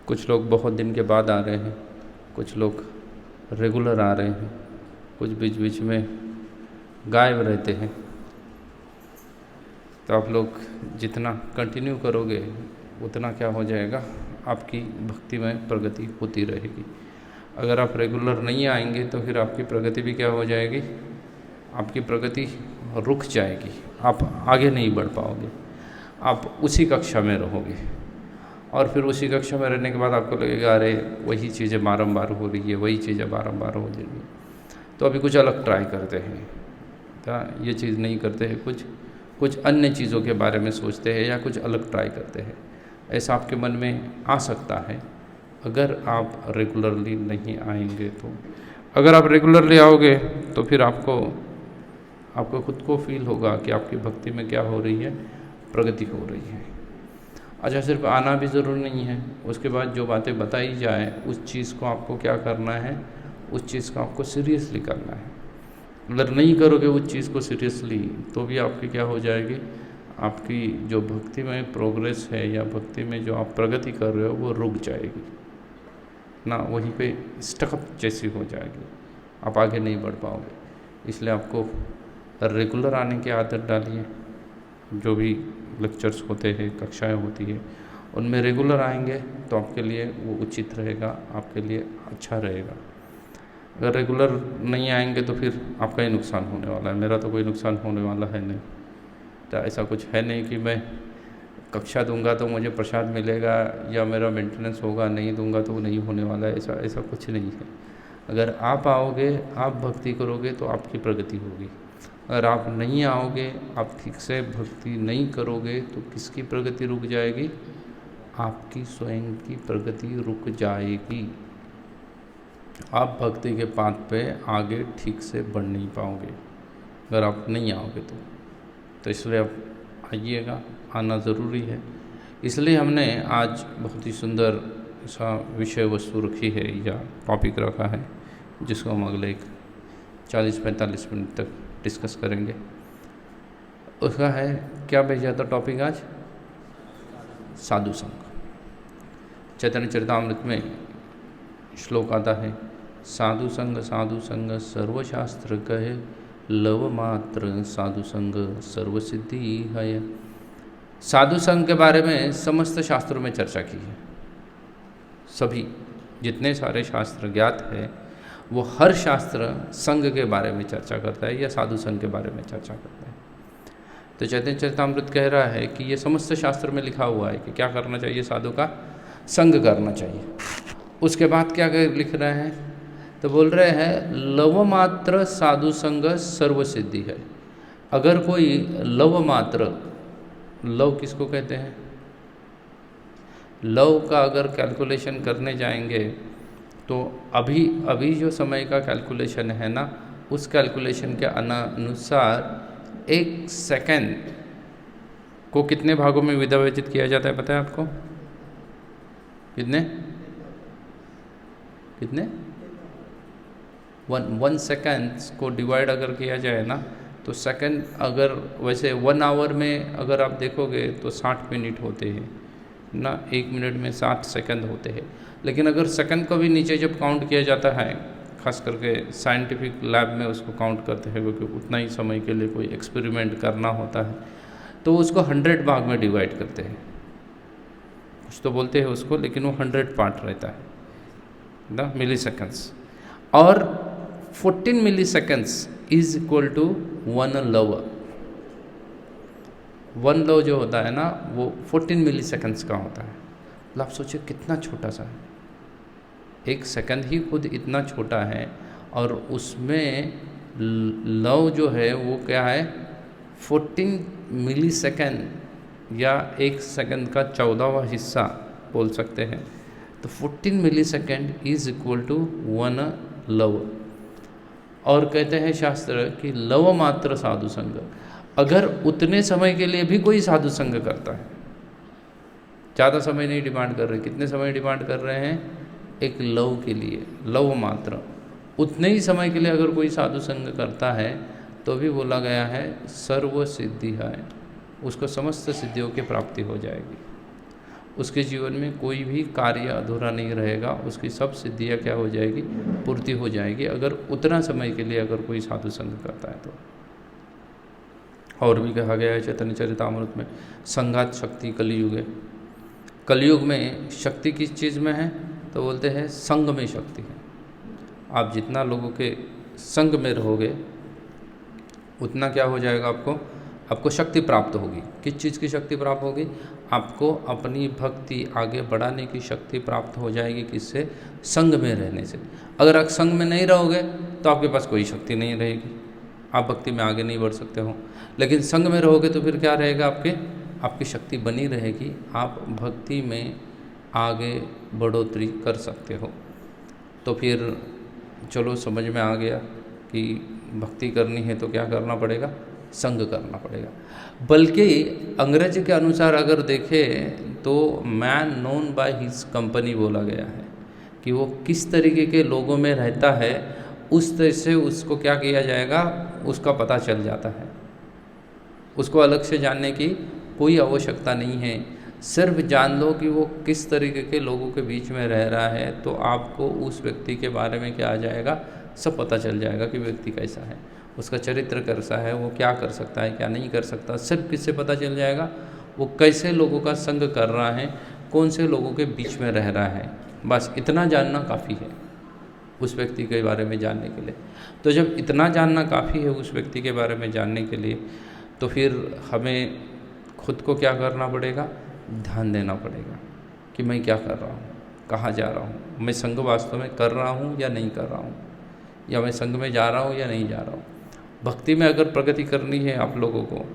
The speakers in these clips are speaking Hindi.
कुछ लोग बहुत दिन के बाद आ रहे हैं, कुछ लोग रेगुलर आ रहे हैं, कुछ बीच बीच में गायब रहते हैं। तो आप लोग जितना कंटिन्यू करोगे उतना क्या हो जाएगा, आपकी भक्ति में प्रगति होती रहेगी। अगर आप रेगुलर नहीं आएंगे तो फिर आपकी प्रगति भी क्या हो जाएगी, आपकी प्रगति रुक जाएगी, आप आगे नहीं बढ़ पाओगे, आप उसी कक्षा में रहोगे। और फिर उसी कक्षा में रहने के बाद आपको लगेगा अरे वही चीज़ें बारंबार हो रही है, वही चीज़ें बारंबार हो रही है, तो अभी कुछ अलग ट्राई करते हैं। तो ये चीज़ नहीं करते हैं, कुछ अन्य चीज़ों के बारे में सोचते हैं या कुछ अलग ट्राई करते हैं। ऐसा आपके मन में आ सकता है अगर आप रेगुलरली नहीं आएंगे। तो अगर आप रेगुलरली आओगे तो फिर आपको खुद को फील होगा कि आपकी भक्ति में क्या हो रही है, प्रगति हो रही है। अच्छा, सिर्फ आना भी ज़रूरी नहीं है, उसके बाद जो बातें बताई जाए उस चीज़ को आपको क्या करना है, उस चीज़ को आपको सीरियसली करना है। अगर नहीं करोगे उस चीज़ को सीरियसली तो भी आपकी क्या हो जाएगी, आपकी जो भक्ति में प्रोग्रेस है या भक्ति में जो आप प्रगति कर रहे हो वो रुक जाएगी ना, वहीं पे स्टकअप जैसी हो जाएगी, आप आगे नहीं बढ़ पाओगे। इसलिए आपको रेगुलर आने की आदत डालिए। जो भी लेक्चर्स होते हैं, कक्षाएं होती है, उनमें रेगुलर आएंगे तो आपके लिए वो उचित रहेगा, आपके लिए अच्छा रहेगा। अगर रेगुलर नहीं आएंगे तो फिर आपका ही नुकसान होने वाला है, मेरा तो कोई नुकसान होने वाला है नहीं। तो ऐसा कुछ है नहीं कि मैं कक्षा दूंगा तो मुझे प्रसाद मिलेगा या मेरा मेंटेनेंस होगा, नहीं दूंगा तो नहीं होने वाला है, ऐसा कुछ नहीं है। अगर आप आओगे, आप भक्ति करोगे तो आपकी प्रगति होगी। अगर आप नहीं आओगे, आप ठीक से भक्ति नहीं करोगे तो किसकी प्रगति रुक जाएगी, आपकी स्वयं की प्रगति रुक जाएगी। आप भक्ति के पाथ पे आगे ठीक से बढ़ नहीं पाओगे अगर आप नहीं आओगे तो इसलिए आप आइएगा, आना ज़रूरी है। इसलिए हमने आज बहुत ही सुंदर सा विषय वस्तु रखी है या टॉपिक रखा है, जिसको हम अगले 40-45 मिनट तक डिस्कस करेंगे। उसका है क्या भेजा था टॉपिक आज, साधु संग। चैतन्य चरितामृत में श्लोक आता है, साधु संग सर्वशास्त्र कहे, लव मात्र साधु संग सर्वसिद्धि है। साधु संग के बारे में समस्त शास्त्रों में चर्चा की है। सभी जितने सारे शास्त्र ज्ञात है वो हर शास्त्र संग के बारे में चर्चा करता है या साधु संग के बारे में चर्चा करता है। तो चैतन्य चरितामृत कह रहा है कि ये समस्त शास्त्र में लिखा हुआ है कि क्या करना चाहिए, साधु का संग करना चाहिए। उसके बाद क्या लिख रहे हैं, तो बोल रहे हैं लव मात्र साधु संग सर्व सिद्धि है। अगर कोई लव मात्र, लव किसको कहते हैं, लव का अगर कैलकुलेशन करने जाएंगे तो अभी जो समय का कैलकुलेशन है ना, उस कैलकुलेशन के अनुसार एक सेकंड को कितने भागों में विभाजित किया जाता है पता है आपको, कितने 1 सेकेंड को डिवाइड अगर किया जाए ना तो सेकंड, अगर वैसे 1 आवर में अगर आप देखोगे तो 60 मिनट होते हैं ना, 1 मिनट में 60 सेकंड होते हैं। लेकिन अगर सेकंड को भी नीचे जब काउंट किया जाता है, खास करके साइंटिफिक लैब में उसको काउंट करते हैं क्योंकि उतना ही समय के लिए कोई एक्सपेरिमेंट करना होता है, तो उसको 100 भाग में डिवाइड करते हैं। कुछ तो बोलते हैं उसको, लेकिन वो 100 पार्ट रहता है ना, मिली सेकेंड्स। और 14 milliseconds is equal to 1 love. 1 love जो होता है ना वो 14 मिली सेकेंड्स का होता है। आप सोचिए कितना छोटा सा है, 1 सेकंड ही खुद इतना छोटा है, और उसमें लव जो है वो क्या है 14 मिली सेकेंड या 1 सेकंड का 14वां हिस्सा बोल सकते हैं। तो 14 millisecond is equal to 1 love. और कहते हैं शास्त्र कि लव मात्र साधु संग, अगर उतने समय के लिए भी कोई साधु संग करता है, ज़्यादा समय नहीं डिमांड कर रहे, कितने समय डिमांड कर रहे हैं, एक लव के लिए, लव मात्र उतने ही समय के लिए अगर कोई साधु संग करता है तो भी बोला गया है सर्व सिद्धि है, उसको समस्त सिद्धियों की प्राप्ति हो जाएगी। उसके जीवन में कोई भी कार्य अधूरा नहीं रहेगा, उसकी सब सिद्धियाँ क्या हो जाएगी, पूर्ति हो जाएगी, अगर उतना समय के लिए अगर कोई साधु संग करता है तो। और भी कहा गया है चैतन्य चरितामृत में, संघात शक्ति कलयुग है। कलयुग में शक्ति किस चीज़ में है, तो बोलते हैं संग में शक्ति है। आप जितना लोगों के संग में रहोगे उतना क्या हो जाएगा, आपको शक्ति प्राप्त होगी। किस चीज़ की शक्ति प्राप्त होगी, आपको अपनी भक्ति आगे बढ़ाने की शक्ति प्राप्त हो जाएगी। किससे, संग में रहने से। अगर आप संग में नहीं रहोगे तो आपके पास कोई शक्ति नहीं रहेगी, आप भक्ति में आगे नहीं बढ़ सकते हो। लेकिन संग में रहोगे तो फिर क्या रहेगा, आपकी शक्ति बनी रहेगी, आप भक्ति में आगे बढ़ोतरी कर सकते हो। तो फिर चलो समझ में आ गया कि भक्ति करनी है तो क्या करना पड़ेगा, संग करना पड़ेगा। बल्कि अंग्रेजी के अनुसार अगर देखें तो man known by his company बोला गया है, कि वो किस तरीके के लोगों में रहता है उस तरह से उसको क्या किया जाएगा, उसका पता चल जाता है। उसको अलग से जानने की कोई आवश्यकता नहीं है, सिर्फ जान लो कि वो किस तरीके के लोगों के बीच में रह रहा है, तो आपको उस व्यक्ति के बारे में क्या आ जाएगा, सब पता चल जाएगा कि व्यक्ति कैसा है, उसका चरित्र कैसा है, वो क्या कर सकता है क्या नहीं कर सकता, सिर्फ किससे पता चल जाएगा, वो कैसे लोगों का संग कर रहा है, कौन से लोगों के बीच में रह रहा है। बस इतना जानना काफ़ी है उस व्यक्ति के बारे में जानने के लिए। तो जब इतना जानना काफ़ी है उस व्यक्ति के बारे में जानने के लिए, तो फिर हमें खुद को क्या करना पड़ेगा, ध्यान देना पड़ेगा कि मैं क्या कर रहा हूँ, कहाँ जा रहा हूँ, मैं संग वास्तव में कर रहा हूँ या नहीं कर रहा हूँ, या मैं संग में जा रहा हूँ या नहीं जा रहा हूँ। भक्ति में अगर प्रगति करनी है आप लोगों को,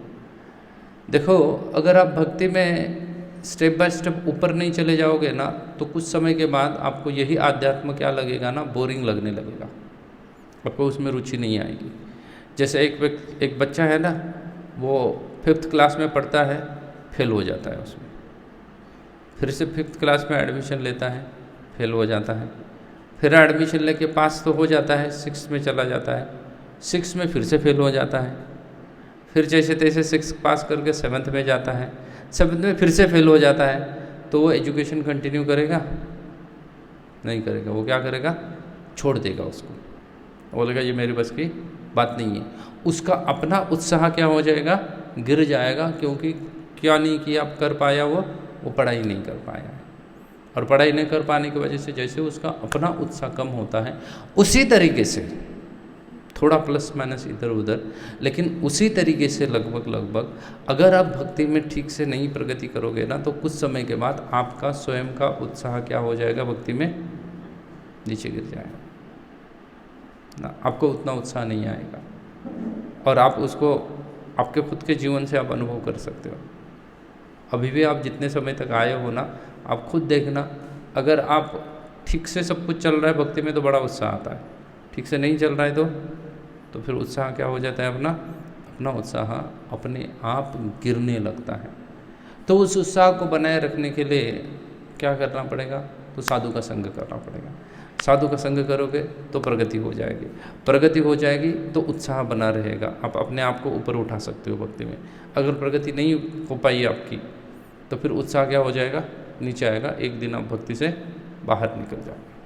देखो अगर आप भक्ति में स्टेप बाय स्टेप ऊपर नहीं चले जाओगे ना, तो कुछ समय के बाद आपको यही आध्यात्म क्या लगेगा ना, बोरिंग लगने लगेगा, आपको उसमें रुचि नहीं आएगी। जैसे एक बच्चा है ना, वो 5th क्लास में पढ़ता है, फेल हो जाता है उसमें, फिर से 5th क्लास में एडमिशन लेता है, फेल हो जाता है, फिर एडमिशन लेके पास तो हो जाता है, 6th में चला जाता है, 6th में फिर से फेल हो जाता है, फिर जैसे तैसे 6th पास करके 7th में जाता है, 7th में फिर से फेल हो जाता है, तो वो एजुकेशन कंटिन्यू करेगा नहीं करेगा, वो क्या करेगा, छोड़ देगा उसको, बोलेगा ये मेरी बस की बात नहीं है। उसका अपना उत्साह क्या हो जाएगा, गिर जाएगा, क्योंकि क्या नहीं किया आप कर पाया, वो पढ़ाई नहीं कर पाया है। और पढ़ाई नहीं कर पाने की वजह से जैसे उसका अपना उत्साह कम होता है, उसी तरीके से थोड़ा प्लस माइनस इधर उधर, लेकिन उसी तरीके से लगभग अगर आप भक्ति में ठीक से नहीं प्रगति करोगे ना, तो कुछ समय के बाद आपका स्वयं का उत्साह क्या हो जाएगा, भक्ति में नीचे गिर जाएगा ना, आपको उतना उत्साह नहीं आएगा। और आप उसको आपके खुद के जीवन से आप अनुभव कर सकते हो। अभी भी आप जितने समय तक आए हो ना, आप खुद देखना, अगर आप ठीक से सब कुछ चल रहा है भक्ति में तो बड़ा उत्साह आता है, ठीक से नहीं चल रहा है तो फिर उत्साह क्या हो जाता है, अपना उत्साह अपने आप गिरने लगता है। तो उस उत्साह को बनाए रखने के लिए क्या करना पड़ेगा, तो साधु का संग करना पड़ेगा। साधु का संग करोगे तो प्रगति हो जाएगी, प्रगति हो जाएगी तो उत्साह बना रहेगा, आप अपने आप को ऊपर उठा सकते हो भक्ति में। अगर प्रगति नहीं हो पाई आपकी तो फिर उत्साह क्या हो जाएगा, नीचे आएगा, एक दिन आप भक्ति से बाहर निकल जाओगे।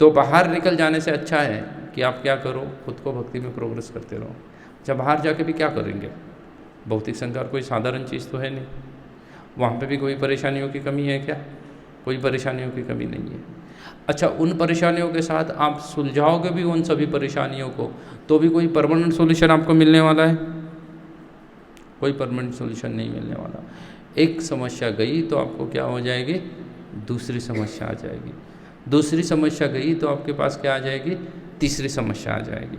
तो बाहर निकल जाने से अच्छा है कि आप क्या करो, खुद को भक्ति में प्रोग्रेस करते रहो। जब बाहर जाके भी क्या करेंगे, भौतिक संसार कोई साधारण चीज़ तो है नहीं, वहाँ पे भी कोई परेशानियों की कमी है क्या, कोई परेशानियों की कमी नहीं है। अच्छा, उन परेशानियों के साथ आप सुलझाओगे भी उन सभी परेशानियों को, तो भी कोई परमानेंट सॉल्यूशन आपको मिलने वाला है, कोई परमानेंट सॉल्यूशन नहीं मिलने वाला। एक समस्या गई तो आपको क्या हो जाएगी, दूसरी समस्या आ जाएगी, दूसरी समस्या गई तो आपके पास क्या आ जाएगी, तीसरी समस्या आ जाएगी।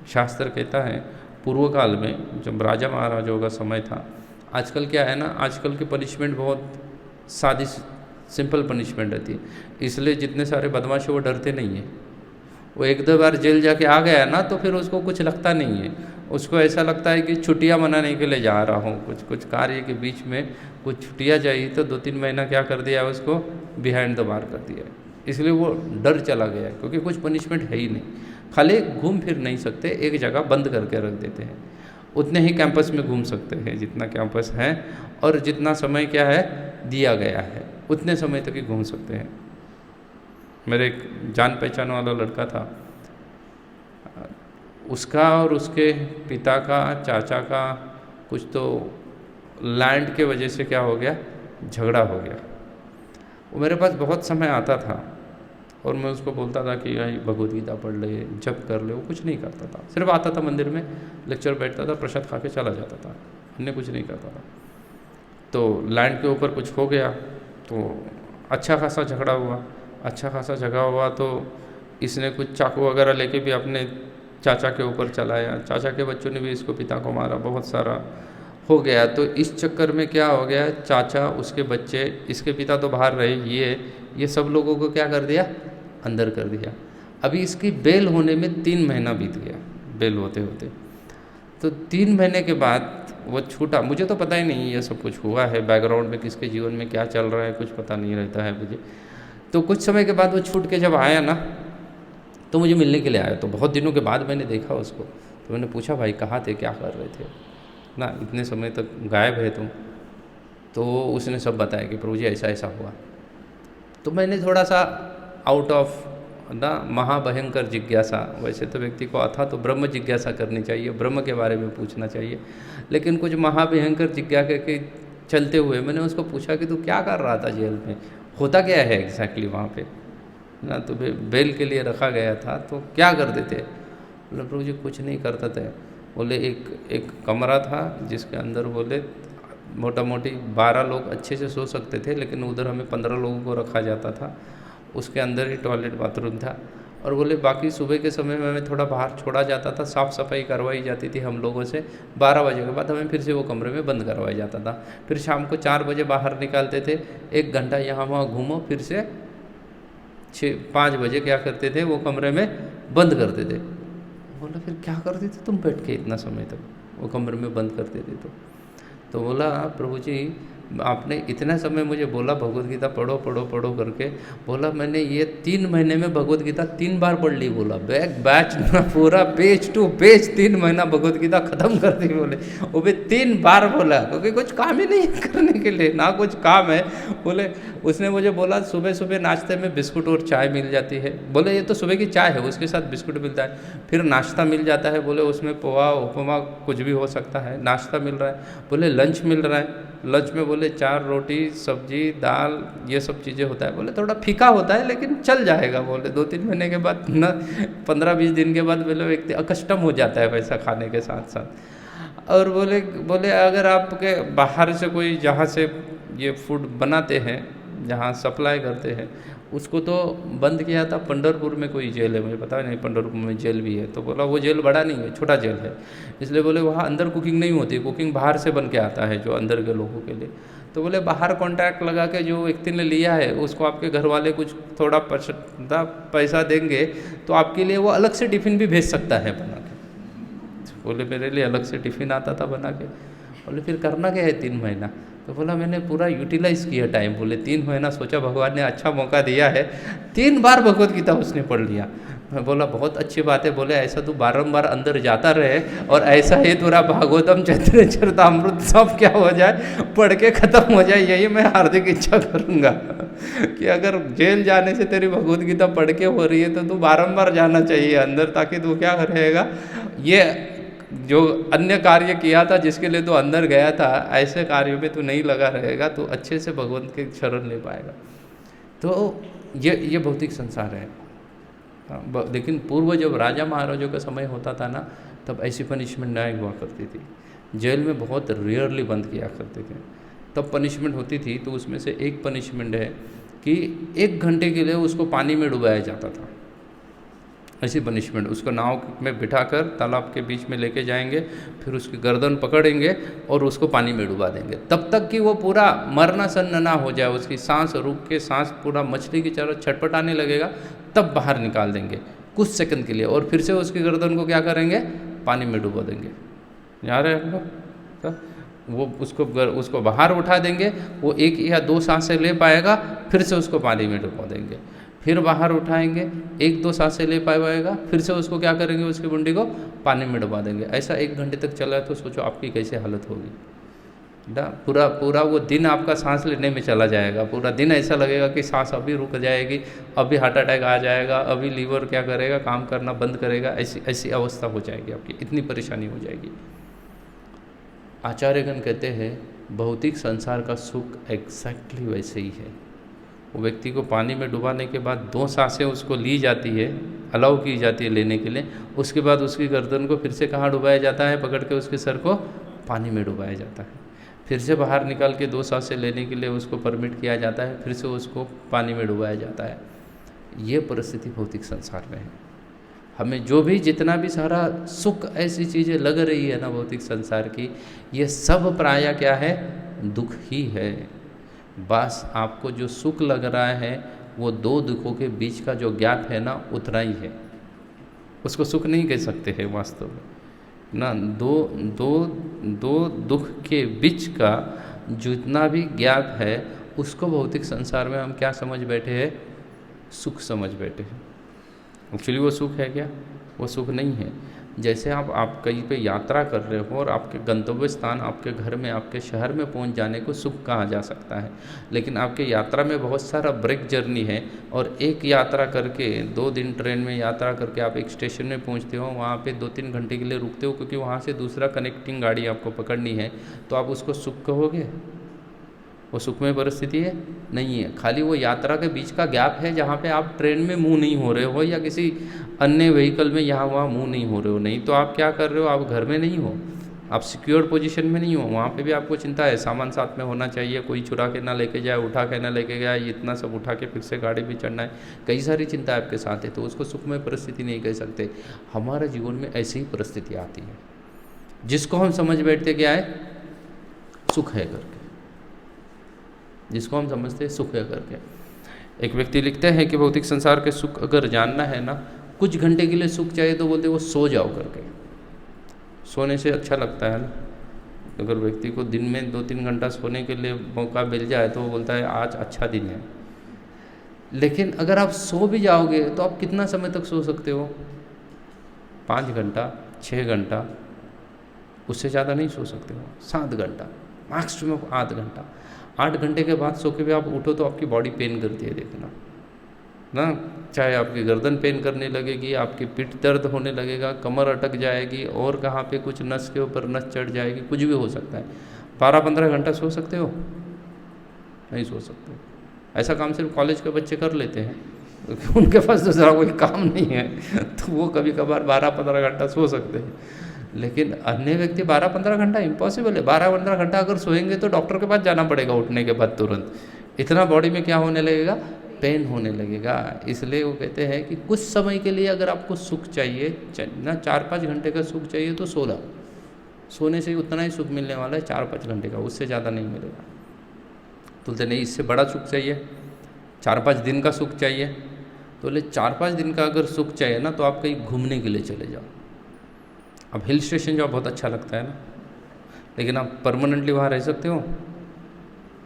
शास्त्र कहता है पूर्व काल में जब राजा महाराजाओं का समय था, आजकल क्या है ना, आजकल की पनिशमेंट बहुत सादी सिंपल पनिशमेंट रहती है, इसलिए जितने सारे बदमाश वो डरते नहीं हैं। वो एक दो बार जेल जाके आ गया ना तो फिर उसको कुछ लगता नहीं है, उसको ऐसा लगता है कि छुट्टियां मनाने के लिए जा रहा हूँ, कुछ कार्य के बीच में कुछ छुट्टियां चाहिए तो 2-3 महीना क्या कर दिया, उसको बिहाइंड द बार कर दिया, इसलिए वो डर चला गया, क्योंकि कुछ पनिशमेंट है ही नहीं, खाली घूम फिर नहीं सकते, एक जगह बंद करके रख देते हैं। उतने ही कैंपस में घूम सकते हैं जितना कैंपस है, और जितना समय क्या है दिया गया है उतने समय तक ही घूम सकते हैं। मेरे एक जान पहचान वाला लड़का था, उसका और उसके पिता का, चाचा का कुछ तो लैंड के वजह से क्या हो गया, झगड़ा हो गया। वो मेरे पास बहुत समय आता था और मैं उसको बोलता था कि भाई भगवद गीता पढ़ ले, जप कर ले। वो कुछ नहीं करता था, सिर्फ आता था मंदिर में, लेक्चर बैठता था, प्रसाद खा के चला जाता था, अन्य कुछ नहीं करता था। तो लैंड के ऊपर कुछ हो गया तो अच्छा खासा झगड़ा हुआ। अच्छा खासा झगड़ा हुआ तो इसने कुछ चाकू वगैरह लेके भी अपने चाचा के ऊपर चलाया, चाचा के बच्चों ने भी इसको पिता को मारा, बहुत सारा हो गया। तो इस चक्कर में क्या हो गया, चाचा, उसके बच्चे, इसके पिता तो बाहर रहे, ये सब लोगों को क्या कर दिया, अंदर कर दिया। अभी इसकी बेल होने में 3 महीना बीत गया, बेल होते होते। तो 3 महीने के बाद वो छूटा। मुझे तो पता ही नहीं ये सब कुछ हुआ है, बैकग्राउंड में किसके जीवन में क्या चल रहा है कुछ पता नहीं रहता है मुझे। तो कुछ समय के बाद वो छूट के जब आया ना, तो मुझे मिलने के लिए आया। तो बहुत दिनों के बाद मैंने देखा उसको, तो मैंने पूछा भाई कहाँ थे, क्या कर रहे थे ना, इतने समय तक गायब है तुम। तो उसने सब बताया कि प्रभु जी ऐसा ऐसा हुआ। तो मैंने थोड़ा सा आउट ऑफ ना महाभयंकर जिज्ञासा, वैसे तो व्यक्ति को आता तो ब्रह्म जिज्ञासा करनी चाहिए, ब्रह्म के बारे में पूछना चाहिए, लेकिन कुछ महाभयंकर जिज्ञासा के चलते हुए मैंने उसको पूछा कि तू क्या कर रहा था जेल में, होता क्या है एग्जैक्टली वहाँ पे ना, तो बेल के लिए रखा गया था तो क्या करते थे। बोले प्रभु जी कुछ नहीं करते थे। बोले एक कमरा था जिसके अंदर बोले मोटा मोटी 12 लोग अच्छे से सो सकते थे, लेकिन उधर हमें 15 लोगों को रखा जाता था। उसके अंदर ही टॉयलेट बाथरूम था। और बोले बाकी सुबह के समय में हमें थोड़ा बाहर छोड़ा जाता था, साफ़ सफाई करवाई जाती थी हम लोगों से। 12 बजे के बाद हमें फिर से वो कमरे में बंद करवाया जाता था। फिर शाम को 4 बजे बाहर निकालते थे, 1 घंटा यहाँ वहाँ घूमो, फिर से 5 बजे क्या करते थे, वो कमरे में बंद करते थे। बोला फिर क्या करते थे तुम बैठ के इतना समय तक, वो कमरे में बंद करते थे। तो बोला प्रभु जी आपने इतना समय मुझे बोला भगवद गीता पढ़ो पढ़ो पढ़ो करके, बोला मैंने ये 3 महीने में भगवद गीता 3 बार पढ़ ली। बोला बैच ना पूरा पेज टू पेज 3 महीना भगवद गीता खत्म कर दी। बोले वो भी 3 बार बोला, क्योंकि कुछ काम ही नहीं है करने के लिए, ना कुछ काम है। बोले उसने मुझे बोला सुबह सुबह नाश्ते में बिस्कुट और चाय मिल जाती है। बोले ये तो सुबह की चाय है, उसके साथ बिस्कुट मिलता है। फिर नाश्ता मिल जाता है, बोले उसमें पोहा उपमा कुछ भी हो सकता है, नाश्ता मिल रहा है। बोले लंच मिल रहा है, लंच में बोले 4 रोटी सब्जी दाल ये सब चीज़ें होता है। बोले थोड़ा फीका होता है लेकिन चल जाएगा। बोले 2-3 महीने के बाद ना 15-20 दिन के बाद बोले व्यक्ति अकस्टम हो जाता है वैसा खाने के साथ साथ। और बोले अगर आपके बाहर से कोई जहाँ से ये फूड बनाते हैं, जहाँ सप्लाई करते हैं, उसको तो बंद किया था। पंढरपुर में कोई जेल है, मुझे पता नहीं पंढरपुर में जेल भी है। तो बोला वो जेल बड़ा नहीं है, छोटा जेल है, इसलिए बोले वहाँ अंदर कुकिंग नहीं होती, कुकिंग बाहर से बन के आता है जो अंदर के लोगों के लिए। तो बोले बाहर कॉन्ट्रैक्ट लगा के जो व्यक्ति ने लिया है उसको आपके घर वाले कुछ थोड़ा पैसा देंगे तो आपके लिए वो अलग से टिफ़िन भी भेज सकता है बना के। बोले मेरे लिए अलग से टिफ़िन आता था बना के। बोले फिर करना क्या है 3 महीना। तो बोला मैंने पूरा यूटिलाइज़ किया टाइम। बोले 3 महीना सोचा भगवान ने अच्छा मौका दिया है, 3 बार भगवद गीता उसने पढ़ लिया। मैं बोला बहुत अच्छी बात है। बोले ऐसा तू बारंबार अंदर जाता रहे और ऐसा ही तेरा भागवतम चैतन्य चरितामृत सब क्या हो जाए, पढ़ के ख़त्म हो जाए, यही मैं हार्दिक इच्छा करूँगा कि अगर जेल जाने से तेरी भगवद गीता पढ़ के हो रही है तो तू बारंबार जाना चाहिए अंदर, ताकि तू क्या रहेगा, ये जो अन्य कार्य किया था जिसके लिए तो अंदर गया था, ऐसे कार्य में तो नहीं लगा रहेगा, तो अच्छे से भगवान के शरण ले पाएगा। तो ये भौतिक संसार है। लेकिन पूर्व जब राजा महाराजों का समय होता था ना, तब ऐसी पनिशमेंट नहीं हुआ करती थी। जेल में बहुत रेयरली बंद किया करते थे, तब पनिशमेंट होती थी। तो उसमें से एक पनिशमेंट है कि 1 घंटे के लिए उसको पानी में डुबाया जाता था। ऐसी पनिशमेंट, उसको नाव में बिठाकर तालाब के बीच में लेके जाएंगे, फिर उसकी गर्दन पकड़ेंगे और उसको पानी में डुबा देंगे, तब तक कि वो पूरा मरना सन्न ना हो जाए, उसकी सांस रुक के सांस पूरा मछली की तरह छटपटाने लगेगा, तब बाहर निकाल देंगे कुछ सेकंड के लिए, और फिर से उसकी गर्दन को क्या करेंगे, पानी में डुबा देंगे। यार है वो उसको बाहर उठा देंगे, वो 1 या 2 सांसें ले पाएगा, फिर से उसको पानी में डुबा देंगे, फिर बाहर उठाएंगे, एक दो सांसें ले पाएगा, फिर से उसको क्या करेंगे, उसकी मुंडी को पानी में डुबा देंगे। ऐसा 1 घंटे तक चला है तो सोचो आपकी कैसे हालत होगी ना। पूरा पूरा वो दिन आपका सांस लेने में चला जाएगा, पूरा दिन ऐसा लगेगा कि सांस अभी रुक जाएगी, अभी हार्ट अटैक आ जाएगा, अभी लीवर क्या करेगा, काम करना बंद करेगा, ऐसी ऐसी अवस्था हो जाएगी आपकी, इतनी परेशानी हो जाएगी। आचार्यगण कहते हैं भौतिक संसार का सुख एग्जैक्टली वैसे ही है। वो व्यक्ति को पानी में डुबाने के बाद 2 सांसें उसको ली जाती है, अलाउ की जाती है लेने के लिए, उसके बाद उसकी गर्दन को फिर से कहाँ डुबाया जाता है, पकड़ के उसके सर को पानी में डुबाया जाता है, फिर से बाहर निकाल के 2 सांसें लेने के लिए उसको परमिट किया जाता है, फिर से उसको पानी में डुबाया जाता है। ये परिस्थिति भौतिक संसार में है। हमें जो भी जितना भी सारा सुख ऐसी चीज़ें लग रही है ना भौतिक संसार की, ये सब प्रायः क्या है, दुख ही है। बस आपको जो सुख लग रहा है वो 2 दुखों के बीच का जो गैप है ना, उतना ही है, उसको सुख नहीं कह सकते हैं वास्तव में ना। दो दुख के बीच का जितना भी गैप है उसको भौतिक संसार में हम क्या समझ बैठे हैं, सुख समझ बैठे हैं। एक्चुअली वो सुख है क्या, वो सुख नहीं है। जैसे आप कहीं पे यात्रा कर रहे हो और आपके गंतव्य स्थान आपके घर में, आपके शहर में पहुंच जाने को सुख कहा जा सकता है, लेकिन आपके यात्रा में बहुत सारा ब्रेक जर्नी है और एक यात्रा करके 2 दिन ट्रेन में यात्रा करके आप एक स्टेशन में पहुंचते हो, वहाँ पे 2-3 घंटे के लिए रुकते हो क्योंकि वहाँ से दूसरा कनेक्टिंग गाड़ी आपको पकड़नी है, तो आप उसको सुख कहोगे? वो सुखमय परिस्थिति है? नहीं है। खाली वो यात्रा के बीच का गैप है जहाँ पे आप ट्रेन में मूव नहीं हो रहे हो या किसी अन्य व्हीकल में यहाँ वहाँ मूव नहीं हो रहे हो। नहीं तो आप क्या कर रहे हो, आप घर में नहीं हो, आप सिक्योर पोजीशन में नहीं हो। वहाँ पे भी आपको चिंता है, सामान साथ में होना चाहिए, कोई चुरा के ना लेके जाए, उठा के ना लेके जाए, इतना सब उठा के फिर से गाड़ी भी चढ़ना है, कई सारी चिंता आपके साथ है, तो उसको सुखमय परिस्थिति नहीं कह सकते। हमारे जीवन में ऐसी ही परिस्थिति आती है जिसको हम समझ बैठते क्या है, सुख है करके, जिसको हम समझते हैं सुख है करके। एक व्यक्ति लिखते हैं कि भौतिक संसार के सुख अगर जानना है ना, कुछ घंटे के लिए सुख चाहिए तो बोलते वो सो जाओ करके। सोने से अच्छा लगता है ना। अगर व्यक्ति को दिन में 2-3 घंटा सोने के लिए मौका मिल जाए तो वो बोलता है आज अच्छा दिन है। लेकिन अगर आप सो भी जाओगे तो आप कितना समय तक सो सकते हो? 5 घंटा, 6 घंटा, उससे ज़्यादा नहीं सो सकते हो। 7 घंटा, मैक्सिमम 8 घंटा। 8 घंटे के बाद सो के भी आप उठो तो आपकी बॉडी पेन करती है, देखना ना। चाहे आपकी गर्दन पेन करने लगेगी, आपकी पीठ दर्द होने लगेगा, कमर अटक जाएगी और कहाँ पे कुछ नस के ऊपर नस चढ़ जाएगी, कुछ भी हो सकता है। 12-15 घंटा सो सकते हो? नहीं सो सकते। ऐसा काम सिर्फ कॉलेज के बच्चे कर लेते हैं क्योंकि उनके पास दूसरा कोई काम नहीं है तो वो कभी कभार 12-15 घंटा सो सकते हैं। लेकिन अन्य व्यक्ति 12-15 घंटा इम्पॉसिबल है। 12-15 घंटा अगर सोएंगे तो डॉक्टर के पास जाना पड़ेगा उठने के बाद तुरंत। इतना बॉडी में क्या होने लगेगा, पेन होने लगेगा। इसलिए वो कहते हैं कि कुछ समय के लिए अगर आपको सुख चाहिए ना, 4-5 घंटे का सुख चाहिए तो सो लो। सोने से उतना ही सुख मिलने वाला है 4-5 घंटे का, उससे ज़्यादा नहीं मिलेगा। बोलते नहीं इससे बड़ा सुख चाहिए, 4-5 दिन का सुख चाहिए। तो बोले 4-5 दिन का अगर सुख चाहिए ना तो आप कहीं घूमने के लिए चले जाओ। अब हिल स्टेशन जाओ, बहुत अच्छा लगता है ना, लेकिन आप परमानेंटली वहाँ रह सकते हो?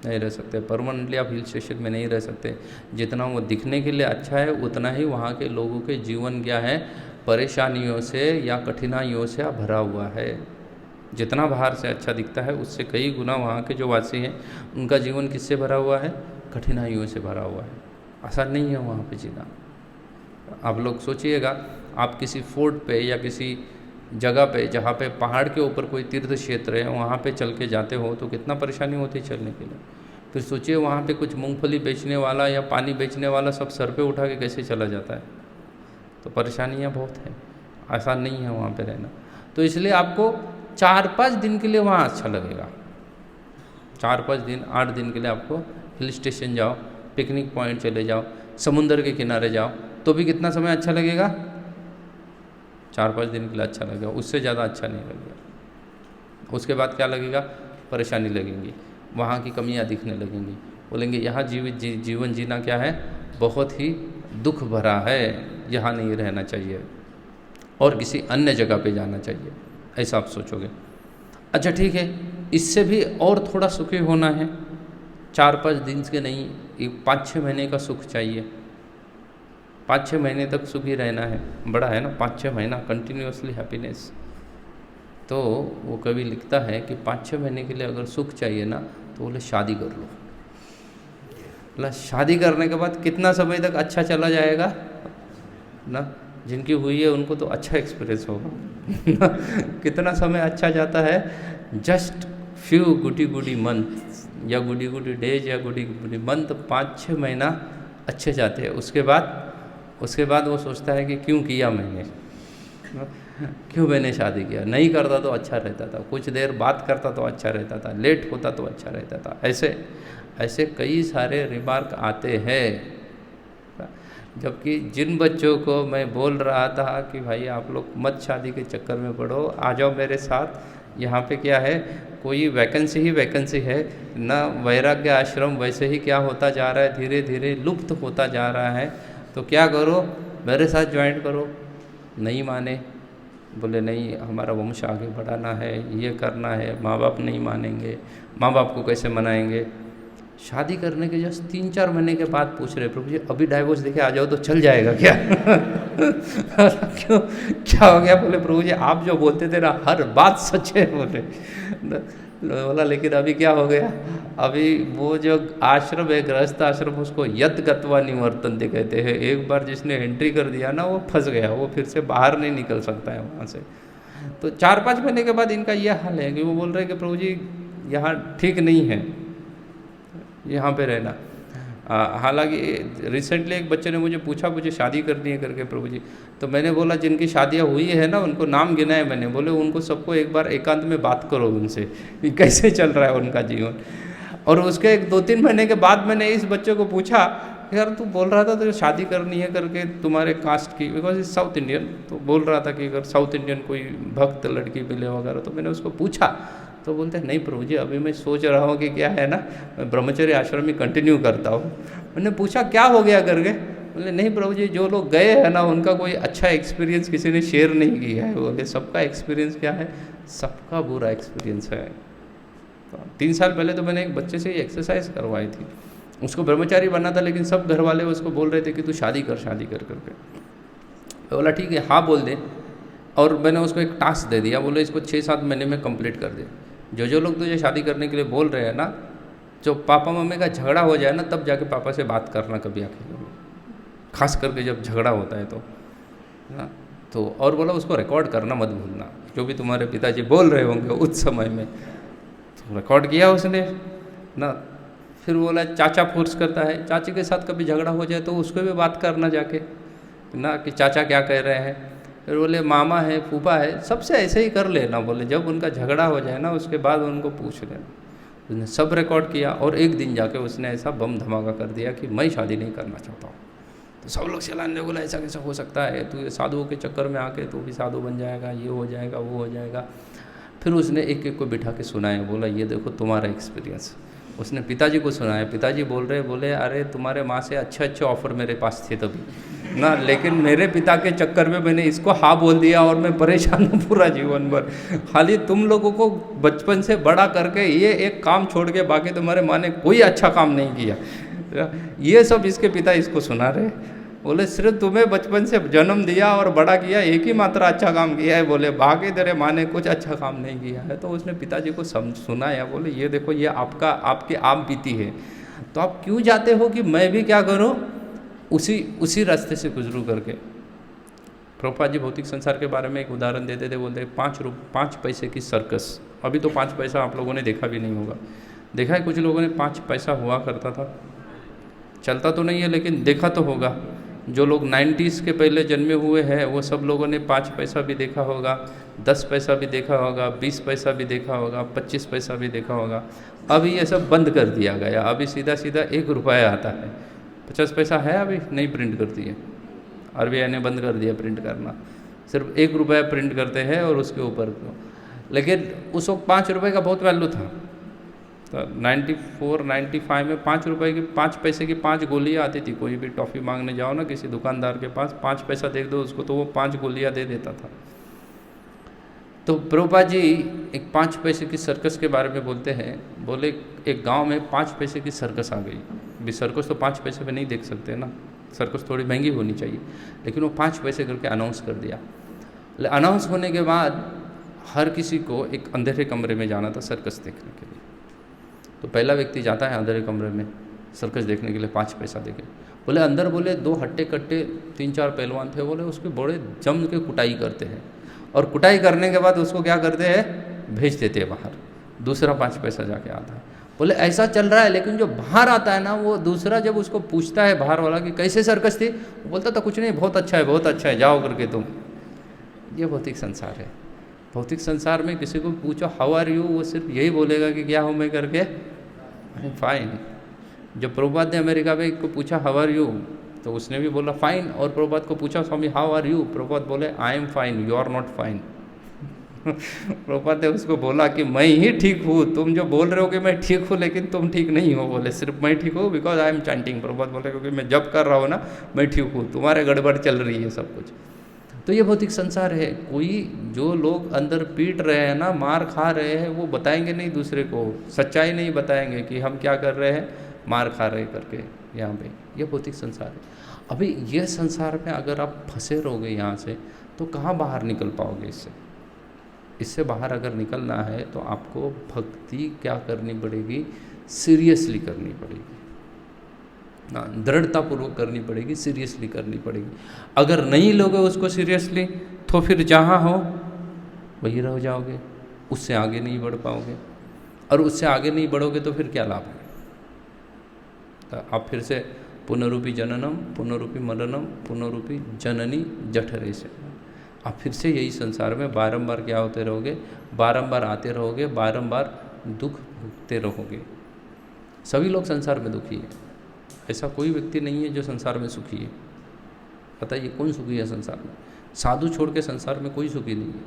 नहीं रह सकते। परमानेंटली आप हिल स्टेशन में नहीं रह सकते। जितना वो दिखने के लिए अच्छा है उतना ही वहाँ के लोगों के जीवन क्या है, परेशानियों से या कठिनाइयों से भरा हुआ है। जितना बाहर से अच्छा दिखता है उससे कई गुना वहाँ के जो वासी हैं उनका जीवन किससे भरा हुआ है, कठिनाइयों से भरा हुआ है। आसान नहीं है वहाँ पे जीना। आप लोग सोचिएगा, आप किसी फोर्ट पे या किसी जगह पे जहाँ पे पहाड़ के ऊपर कोई तीर्थ क्षेत्र है वहाँ पे चल के जाते हो तो कितना परेशानी होती है चलने के लिए। फिर सोचिए वहाँ पे कुछ मूंगफली बेचने वाला या पानी बेचने वाला सब सर पे उठा के कैसे चला जाता है। तो परेशानियाँ बहुत हैं, आसान नहीं है वहाँ पे रहना। तो इसलिए आपको 4-5 दिन के लिए वहाँ अच्छा लगेगा। 4-5 दिन, 8 दिन के लिए आपको हिल स्टेशन जाओ, पिकनिक पॉइंट चले जाओ, समुंदर के किनारे जाओ, तो भी कितना समय अच्छा लगेगा? 4-5 दिन के लिए अच्छा लगेगा, उससे ज़्यादा अच्छा नहीं लगेगा। उसके बाद क्या लगेगा, परेशानी लगेंगी, वहाँ की कमियाँ दिखने लगेंगी। बोलेंगे यहाँ जीवन जीना क्या है, बहुत ही दुख भरा है, यहाँ नहीं रहना चाहिए और किसी अन्य जगह पे जाना चाहिए, ऐसा आप सोचोगे। अच्छा ठीक है, इससे भी और थोड़ा सुखी होना है, 4-5 दिन के नहीं, 5-6 महीने का सुख चाहिए। 5-6 महीने तक सुखी रहना है, बड़ा है ना, 5-6 महीना कंटिन्यूसली हैप्पीनेस। तो वो कवि लिखता है कि 5-6 महीने के लिए अगर सुख चाहिए ना तो बोले शादी कर लो। बोला शादी करने के बाद कितना समय तक अच्छा चला जाएगा ना, जिनकी हुई है उनको तो अच्छा एक्सपीरियंस होगा कितना समय अच्छा जाता है, जस्ट फ्यू गुडी मंथ या गुडी डेज या गुडी मंथ, 5-6 महीना अच्छे जाते हैं। उसके बाद वो सोचता है कि क्यों किया मैंने, क्यों मैंने शादी किया, नहीं करता तो अच्छा रहता था, कुछ देर बात करता तो अच्छा रहता था, लेट होता तो अच्छा रहता था। ऐसे कई सारे रिमार्क आते हैं। जबकि जिन बच्चों को मैं बोल रहा था कि भाई आप लोग मत शादी के चक्कर में पड़ो, आ जाओ मेरे साथ, यहाँ पे क्या है, कोई वैकेंसी ही वैकेंसी है ना, वैराग्य आश्रम वैसे ही क्या होता जा रहा है, धीरे धीरे लुप्त होता जा रहा है। तो क्या करो, मेरे साथ ज्वाइन करो। नहीं माने, बोले नहीं हमारा वंश आगे बढ़ाना है, ये करना है, माँ बाप नहीं मानेंगे, माँ बाप को कैसे मनाएंगे। शादी करने के जस्ट 3-4 महीने के बाद पूछ रहे प्रभु जी अभी डाइवोर्स देके आ जाओ तो चल जाएगा क्या क्यों, क्या हो गया। बोले प्रभु जी आप जो बोलते थे ना हर बात सच है। बोला लेकिन अभी क्या हो गया, अभी वो जो आश्रम है गृहस्थ आश्रम, उसको यत गत्वा निवर्तन्ते कहते हैं। एक बार जिसने एंट्री कर दिया ना वो फंस गया, वो फिर से बाहर नहीं निकल सकता है वहाँ से। तो 4-5 महीने के बाद इनका ये हाल है कि वो बोल रहे हैं कि प्रभु जी यहाँ ठीक नहीं है यहाँ पे रहना। हालांकि रिसेंटली एक बच्चे ने मुझे पूछा मुझे शादी करनी है करके प्रभु जी, तो मैंने बोला जिनकी शादियाँ हुई है ना उनको नाम गिनाए मैंने, बोले उनको सबको एक बार एकांत में बात करो उनसे कि कैसे चल रहा है उनका जीवन। और उसके 2-3 महीने के बाद मैंने इस बच्चे को पूछा यार तू बोल रहा था तो शादी करनी है करके तुम्हारे कास्ट की, बिकॉज इज साउथ इंडियन, तो बोल रहा था कि अगर साउथ इंडियन कोई भक्त लड़की मिले वगैरह। तो मैंने उसको पूछा तो बोलते हैं नहीं प्रभु जी अभी मैं सोच रहा हूँ कि क्या है ना मैं ब्रह्मचर्य आश्रम में कंटिन्यू करता हूँ। मैंने पूछा क्या हो गया करके, बोले नहीं प्रभु जी जो लोग गए हैं ना उनका कोई अच्छा एक्सपीरियंस किसी ने शेयर नहीं किया है। बोले सबका एक्सपीरियंस क्या है, सबका बुरा एक्सपीरियंस है। तो 3 साल पहले तो मैंने एक बच्चे से एक्सरसाइज करवाई थी, उसको ब्रह्मचारी बनना था लेकिन सब घर वाले उसको बोल रहे थे कि तू शादी कर करके। बोला ठीक है हाँ बोल दे, और मैंने उसको एक टास्क दे दिया, बोले इसको 6-7 महीने में कंप्लीट कर दे। जो लोग तुझे शादी करने के लिए बोल रहे हैं ना, जो पापा मम्मी का झगड़ा हो जाए ना तब जाके पापा से बात करना कभी अकेले में, खास करके जब झगड़ा होता है तो ना। तो और बोला उसको रिकॉर्ड करना मत भूलना, जो भी तुम्हारे पिताजी बोल रहे होंगे उस समय में। तो रिकॉर्ड किया उसने ना। फिर बोला चाचा फोर्स करता है, चाची के साथ कभी झगड़ा हो जाए तो उसको भी बात करना जाके ना कि चाचा क्या कह रहे हैं। फिर बोले मामा है फूफा है सबसे ऐसे ही कर लेना, बोले जब उनका झगड़ा हो जाए ना उसके बाद उनको पूछ लेना। उसने सब रिकॉर्ड किया और एक दिन जाके उसने ऐसा बम धमाका कर दिया कि मैं शादी नहीं करना चाहता हूँ। तो सब लोग चलाने बोला ऐसा कैसा हो सकता है, तू साधुओं के चक्कर में आके तू भी साधु बन जाएगा, ये हो जाएगा वो हो जाएगा। फिर उसने एक एक को बिठा के सुनाया, बोला ये देखो तुम्हारा एक्सपीरियंस। उसने पिताजी को सुनाया, पिताजी बोल रहे बोले अरे तुम्हारे माँ से अच्छे ऑफ़र मेरे पास थे तभी ना, लेकिन मेरे पिता के चक्कर में मैंने इसको हाँ बोल दिया और मैं परेशान हूँ पूरा जीवन भर। खाली तुम लोगों को बचपन से बड़ा करके ये एक काम छोड़ के बाकी तुम्हारे माँ ने कोई अच्छा काम नहीं किया। ये सब इसके पिता इसको सुना रहे, बोले सिर्फ तुम्हें बचपन से जन्म दिया और बड़ा किया, एक ही मात्र अच्छा काम किया है, बोले बाकी तेरे माँ ने कुछ अच्छा काम नहीं किया है। तो उसने पिताजी को सुनाया, बोले ये देखो ये आपकी आप बीती है, तो आप क्यों जाते हो कि मैं भी क्या करूँ उसी रास्ते से गुजरूँ करके। प्रभुपाद जी भौतिक संसार के बारे में एक उदाहरण देते थे, बोलते 5 पैसे की सर्कस। अभी तो 5 पैसा आप लोगों ने देखा भी नहीं होगा, देखा है कुछ लोगों ने 5 पैसा हुआ करता था, चलता तो नहीं है लेकिन देखा तो होगा। जो लोग 90s के पहले जन्मे हुए हैं वो सब लोगों ने 5 पैसा भी देखा होगा, 10 पैसा भी देखा होगा, 20 पैसा भी देखा होगा, 25 पैसा भी देखा होगा। अभी ये सब बंद कर दिया गया, अभी सीधा 1 रुपया आता है। 50 पैसा है अभी नहीं प्रिंट करती है, RBI ने बंद कर दिया प्रिंट करना, सिर्फ 1 रुपया प्रिंट करते हैं और उसके ऊपर। लेकिन उस वक्त 5 रुपये का बहुत वैल्यू था। तो 94-95 में 5 रुपये की 5 पैसे की 5 गोलियाँ आती थी। कोई भी टॉफ़ी मांगने जाओ ना किसी दुकानदार के पास, 5 पैसा दे दो उसको तो वो 5 गोलियाँ दे देता था। तो प्रभुपाद जी एक 5 पैसे की सर्कस के बारे में बोलते हैं, बोले एक गांव में 5 पैसे की सर्कस आ गई। अभी सर्कस तो 5 पैसे में नहीं देख सकते ना, सर्कस थोड़ी महंगी होनी चाहिए, लेकिन वो 5 पैसे करके अनाउंस कर दिया। अनाउंस होने के बाद हर किसी को एक अंधेरे कमरे में जाना था सर्कस देखने के लिए। तो पहला व्यक्ति जाता है अंधेरे कमरे में सर्कस देखने के लिए 5 पैसा देके। बोले अंदर बोले 2 हट्टे कट्टे 3-4 पहलवान थे, बोले उसके बड़े जम के कुटाई करते हैं, और कुटाई करने के बाद उसको क्या करते हैं, भेज देते हैं बाहर। दूसरा 5 पैसा जाके आता है। बोले ऐसा चल रहा है, लेकिन जो बाहर आता है ना, वो दूसरा जब उसको पूछता है बाहर वाला कि कैसे सर्कस थी, वो बोलता था कुछ नहीं, बहुत अच्छा है, बहुत अच्छा है, जाओ करके तुम। ये भौतिक संसार है। भौतिक संसार में किसी को पूछो हाउ आर यू, वो सिर्फ यही बोलेगा कि क्या हूँ मैं करके, अरे फाइन। जब प्रभुपाद ने अमेरिका में को पूछा हाउ आर यू, तो उसने भी बोला फाइन, और प्रभुपाद को पूछा Swami how are you, Prabhupada बोले I am fine, you are not fine. Prabhupada ने उसको बोला कि मैं ही ठीक हूँ, तुम जो बोल रहे हो कि मैं ठीक हूँ, लेकिन तुम ठीक नहीं हो। बोले सिर्फ मैं ठीक हूँ because I am chanting. Prabhupada बोले क्योंकि मैं जब कर रहा हूँ ना, मैं ठीक हूँ, तुम्हारे गड़बड़ चल रही है सब कुछ। तो ये भौतिक संसार है। कोई जो लोग अंदर पीट रहे हैं ना, मार खा रहे हैं, वो बताएंगे नहीं दूसरे को, सच्चाई नहीं बताएंगे कि हम क्या कर रहे हैं, मार खा रहे करके यहाँ पे। ये भौतिक संसार है। अभी ये संसार में अगर आप फंसे रहोगे यहाँ से, तो कहाँ बाहर निकल पाओगे इससे। इससे बाहर अगर निकलना है तो आपको भक्ति क्या करनी पड़ेगी, सीरियसली करनी पड़ेगी, दृढ़तापूर्वक करनी पड़ेगी, सीरियसली करनी पड़ेगी। अगर नहीं लोगे उसको सीरियसली, तो फिर जहाँ हो वही रह जाओगे, उससे आगे नहीं बढ़ पाओगे, और उससे आगे नहीं बढ़ोगे तो फिर क्या लाभ है। तो आप फिर से पुनरूपी जननम पुनरूपी मरणम पुनरूपी जननी जठरे से, आप फिर से यही संसार में बारंबार क्या होते रहोगे, बारंबार आते रहोगे, बारंबार दुख भोगते रहोगे। सभी लोग संसार में दुखी है, ऐसा कोई व्यक्ति नहीं है जो संसार में सुखी है। बताइए कौन सुखी है संसार में। साधु छोड़ के संसार में कोई सुखी नहीं है।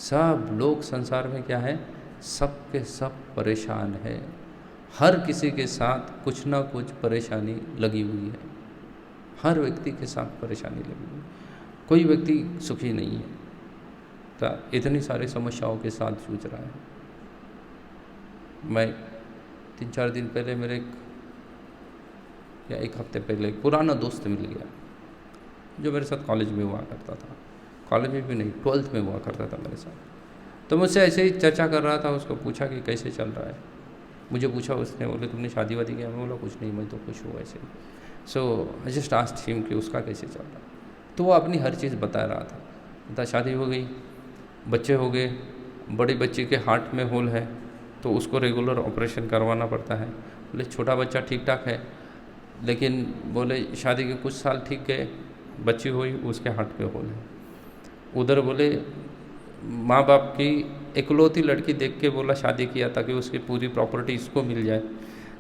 सब लोग संसार में क्या है, सब के सब परेशान है। हर किसी के साथ कुछ ना कुछ परेशानी लगी हुई है, हर व्यक्ति के साथ परेशानी लगी हुई है, कोई व्यक्ति सुखी नहीं है। तो इतनी सारी समस्याओं के साथ जूझ रहा है। मैं 3-4 दिन पहले मेरे या 1 हफ्ते पहले एक पुराना दोस्त मिल गया, जो मेरे साथ कॉलेज में हुआ करता था, कॉलेज में भी नहीं 12th में हुआ करता था मेरे साथ। तो मुझसे ऐसे ही चर्चा कर रहा था, उसको पूछा कि कैसे चल रहा है। मुझे पूछा उसने, बोले तुमने शादी वादी किया। मैं बोला कुछ नहीं, मैं तो खुश हूँ ऐसे ही। सो आई जस्ट आस्क्ड हिम कि उसका कैसे चल रहा है। तो वो अपनी हर चीज़ बता रहा था। बता शादी हो गई, बच्चे हो गए, बड़ी बच्ची के हार्ट में होल है तो उसको रेगुलर ऑपरेशन करवाना पड़ता है। बोले छोटा बच्चा ठीक ठाक है, लेकिन बोले शादी के कुछ साल ठीक गए, बच्ची हुई, उसके हार्ट पे होल है। उधर बोले माँ बाप की इकलौती लड़की देख के बोला शादी किया ताकि उसकी पूरी प्रॉपर्टी इसको मिल जाए,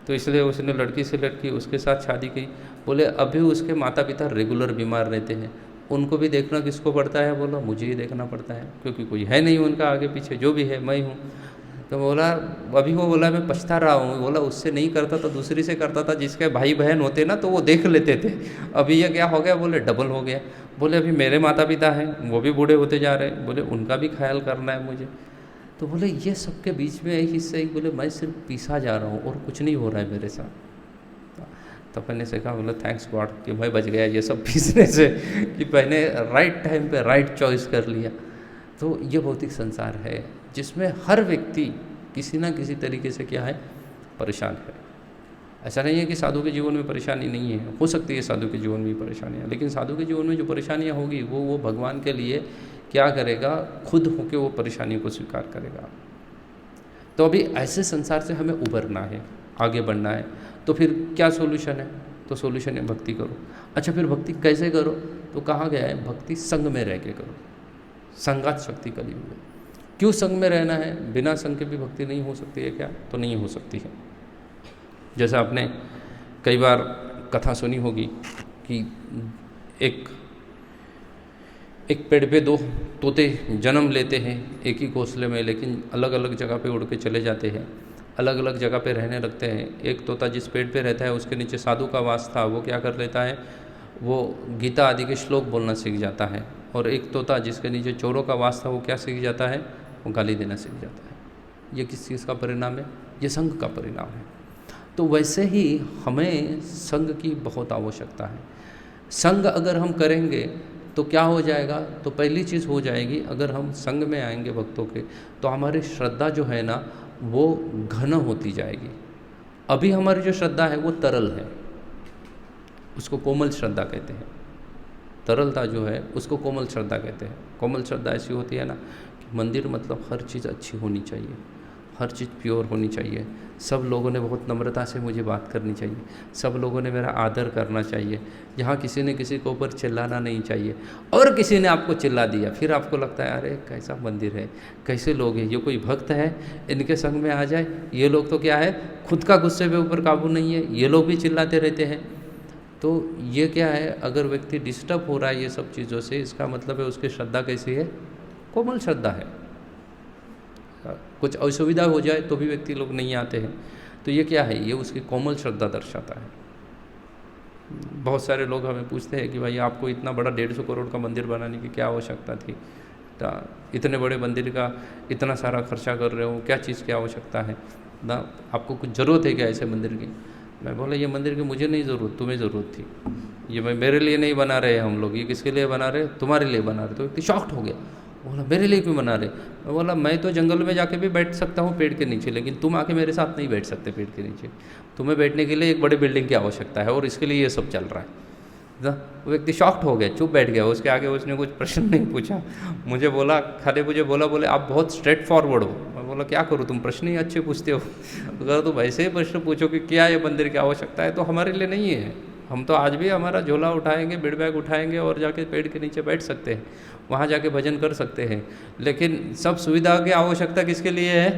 तो इसलिए उसने लड़की से लड़की उसके साथ शादी की। बोले अभी उसके माता पिता रेगुलर बीमार रहते हैं, उनको भी देखना किसको पड़ता है। बोला मुझे ही देखना पड़ता है, क्योंकि कोई है नहीं उनका आगे पीछे, जो भी है मैं हूँ। तो बोला अभी वो बोला मैं पछता रहा हूँ। बोला उससे नहीं करता तो दूसरी से करता था, जिसके भाई बहन होते ना तो वो देख लेते थे। अभी ये क्या हो गया, बोले डबल हो गया। बोले अभी मेरे माता पिता हैं, वो भी बूढ़े होते जा रहे हैं, बोले उनका भी ख्याल करना है मुझे। तो बोले ये सबके बीच में एक हिस्से बोले मैं सिर्फ पीसा जा रहा हूँ और कुछ नहीं हो रहा है मेरे साथ। तो मैंने से कहा बोला थैंक्स गॉड कि मैं बच गया ये सब पीसने से, कि मैंने राइट टाइम पे राइट चॉइस कर लिया। तो ये भौतिक संसार है जिसमें हर व्यक्ति किसी ना किसी तरीके से क्या है, परेशान है। ऐसा नहीं है कि साधु के जीवन में परेशानी नहीं है, हो सकती है साधु के जीवन में भी परेशानियाँ, लेकिन साधु के जीवन में जो परेशानियाँ होगी वो भगवान के लिए क्या करेगा, खुद होकर वो परेशानियों को स्वीकार करेगा। तो अभी ऐसे संसार से हमें उभरना है, आगे बढ़ना है। तो फिर क्या सोल्यूशन है, तो सोल्यूशन है भक्ति करो। अच्छा फिर भक्ति कैसे करो, तो कहा गया है भक्ति संग में रह के करो, संगात शक्ति कली हुई। क्यों संग में रहना है, बिना संग के भी भक्ति नहीं हो सकती है क्या, तो नहीं हो सकती है। जैसा आपने कई बार कथा सुनी होगी कि एक पेड़ पे 2 तोते जन्म लेते हैं एक ही घोंसले में, लेकिन अलग अलग जगह पे उड़ के चले जाते हैं, अलग अलग जगह पे रहने लगते हैं। एक तोता जिस पेड़ पे रहता है उसके नीचे साधु का वास था, वो क्या कर लेता है, वो गीता आदि के श्लोक बोलना सीख जाता है। और एक तोता जिसके नीचे चोरों का वास था, वो क्या सीख जाता है, वो गाली देना सीख जाता है। ये किस चीज़ का परिणाम है, ये संग का परिणाम है। तो वैसे ही हमें संग की बहुत आवश्यकता है। संग अगर हम करेंगे तो क्या हो जाएगा, तो पहली चीज़ हो जाएगी, अगर हम संग में आएंगे भक्तों के तो हमारी श्रद्धा जो है ना वो घन होती जाएगी। अभी हमारी जो श्रद्धा है वो तरल है, उसको कोमल श्रद्धा कहते हैं। तरलता जो है उसको कोमल श्रद्धा कहते हैं। कोमल श्रद्धा ऐसी होती है ना कि मंदिर मतलब हर चीज़ अच्छी होनी चाहिए, हर चीज़ प्योर होनी चाहिए, सब लोगों ने बहुत नम्रता से मुझे बात करनी चाहिए, सब लोगों ने मेरा आदर करना चाहिए, यहाँ किसी ने किसी के ऊपर चिल्लाना नहीं चाहिए। और किसी ने आपको चिल्ला दिया, फिर आपको लगता है अरे कैसा मंदिर है, कैसे लोग हैं, ये कोई भक्त है, इनके संग में आ जाए, ये लोग तो क्या है खुद का गुस्से पे ऊपर काबू नहीं है, ये लोग भी चिल्लाते रहते हैं। तो ये क्या है, अगर व्यक्ति डिस्टर्ब हो रहा है ये सब चीज़ों से, इसका मतलब है उसकी श्रद्धा कैसी है, कोमल श्रद्धा है। कुछ असुविधा हो जाए तो भी व्यक्ति लोग नहीं आते हैं, तो ये क्या है, ये उसकी कोमल श्रद्धा दर्शाता है। बहुत सारे लोग हमें पूछते हैं कि भाई आपको इतना बड़ा 150 करोड़ का मंदिर बनाने की क्या आवश्यकता थी, इतने बड़े मंदिर का इतना सारा खर्चा कर रहे हो, क्या चीज़ की आवश्यकता है ना, आपको कुछ ज़रूरत है क्या ऐसे मंदिर की। मैं बोला ये मंदिर की मुझे नहीं ज़रूरत, तुम्हें ज़रूरत थी, ये मैं मेरे लिए नहीं बना रहे हम लोग, ये किसके लिए बना रहे, तुम्हारे लिए बना रहे। तो व्यक्ति शॉक्ड हो गया, बोला मेरे लिए क्यों बना रहे। मैं बोला मैं तो जंगल में जाके भी बैठ सकता हूँ पेड़ के नीचे, लेकिन तुम आके मेरे साथ नहीं बैठ सकते पेड़ के नीचे, तुम्हें बैठने के लिए एक बड़ी बिल्डिंग की आवश्यकता है और इसके लिए ये सब चल रहा है। वो व्यक्ति शॉक्ड हो गया, चुप बैठ गया, उसके आगे उसने कुछ प्रश्न नहीं पूछा। मुझे बोला, खाली मुझे बोले आप बहुत स्ट्रेट फॉरवर्ड हो। मैं बोला क्या करूँ, तुम प्रश्न ही अच्छे पूछते हो, अगर तुम ऐसे ही प्रश्न पूछो कि क्या ये मंदिर की आवश्यकता है तो हमारे लिए नहीं है। हम तो आज भी हमारा झोला उठाएंगे, बेड बैग उठाएंगे और जाके पेड़ के नीचे बैठ सकते हैं, वहाँ जाके भजन कर सकते हैं। लेकिन सब सुविधा की आवश्यकता किसके लिए है,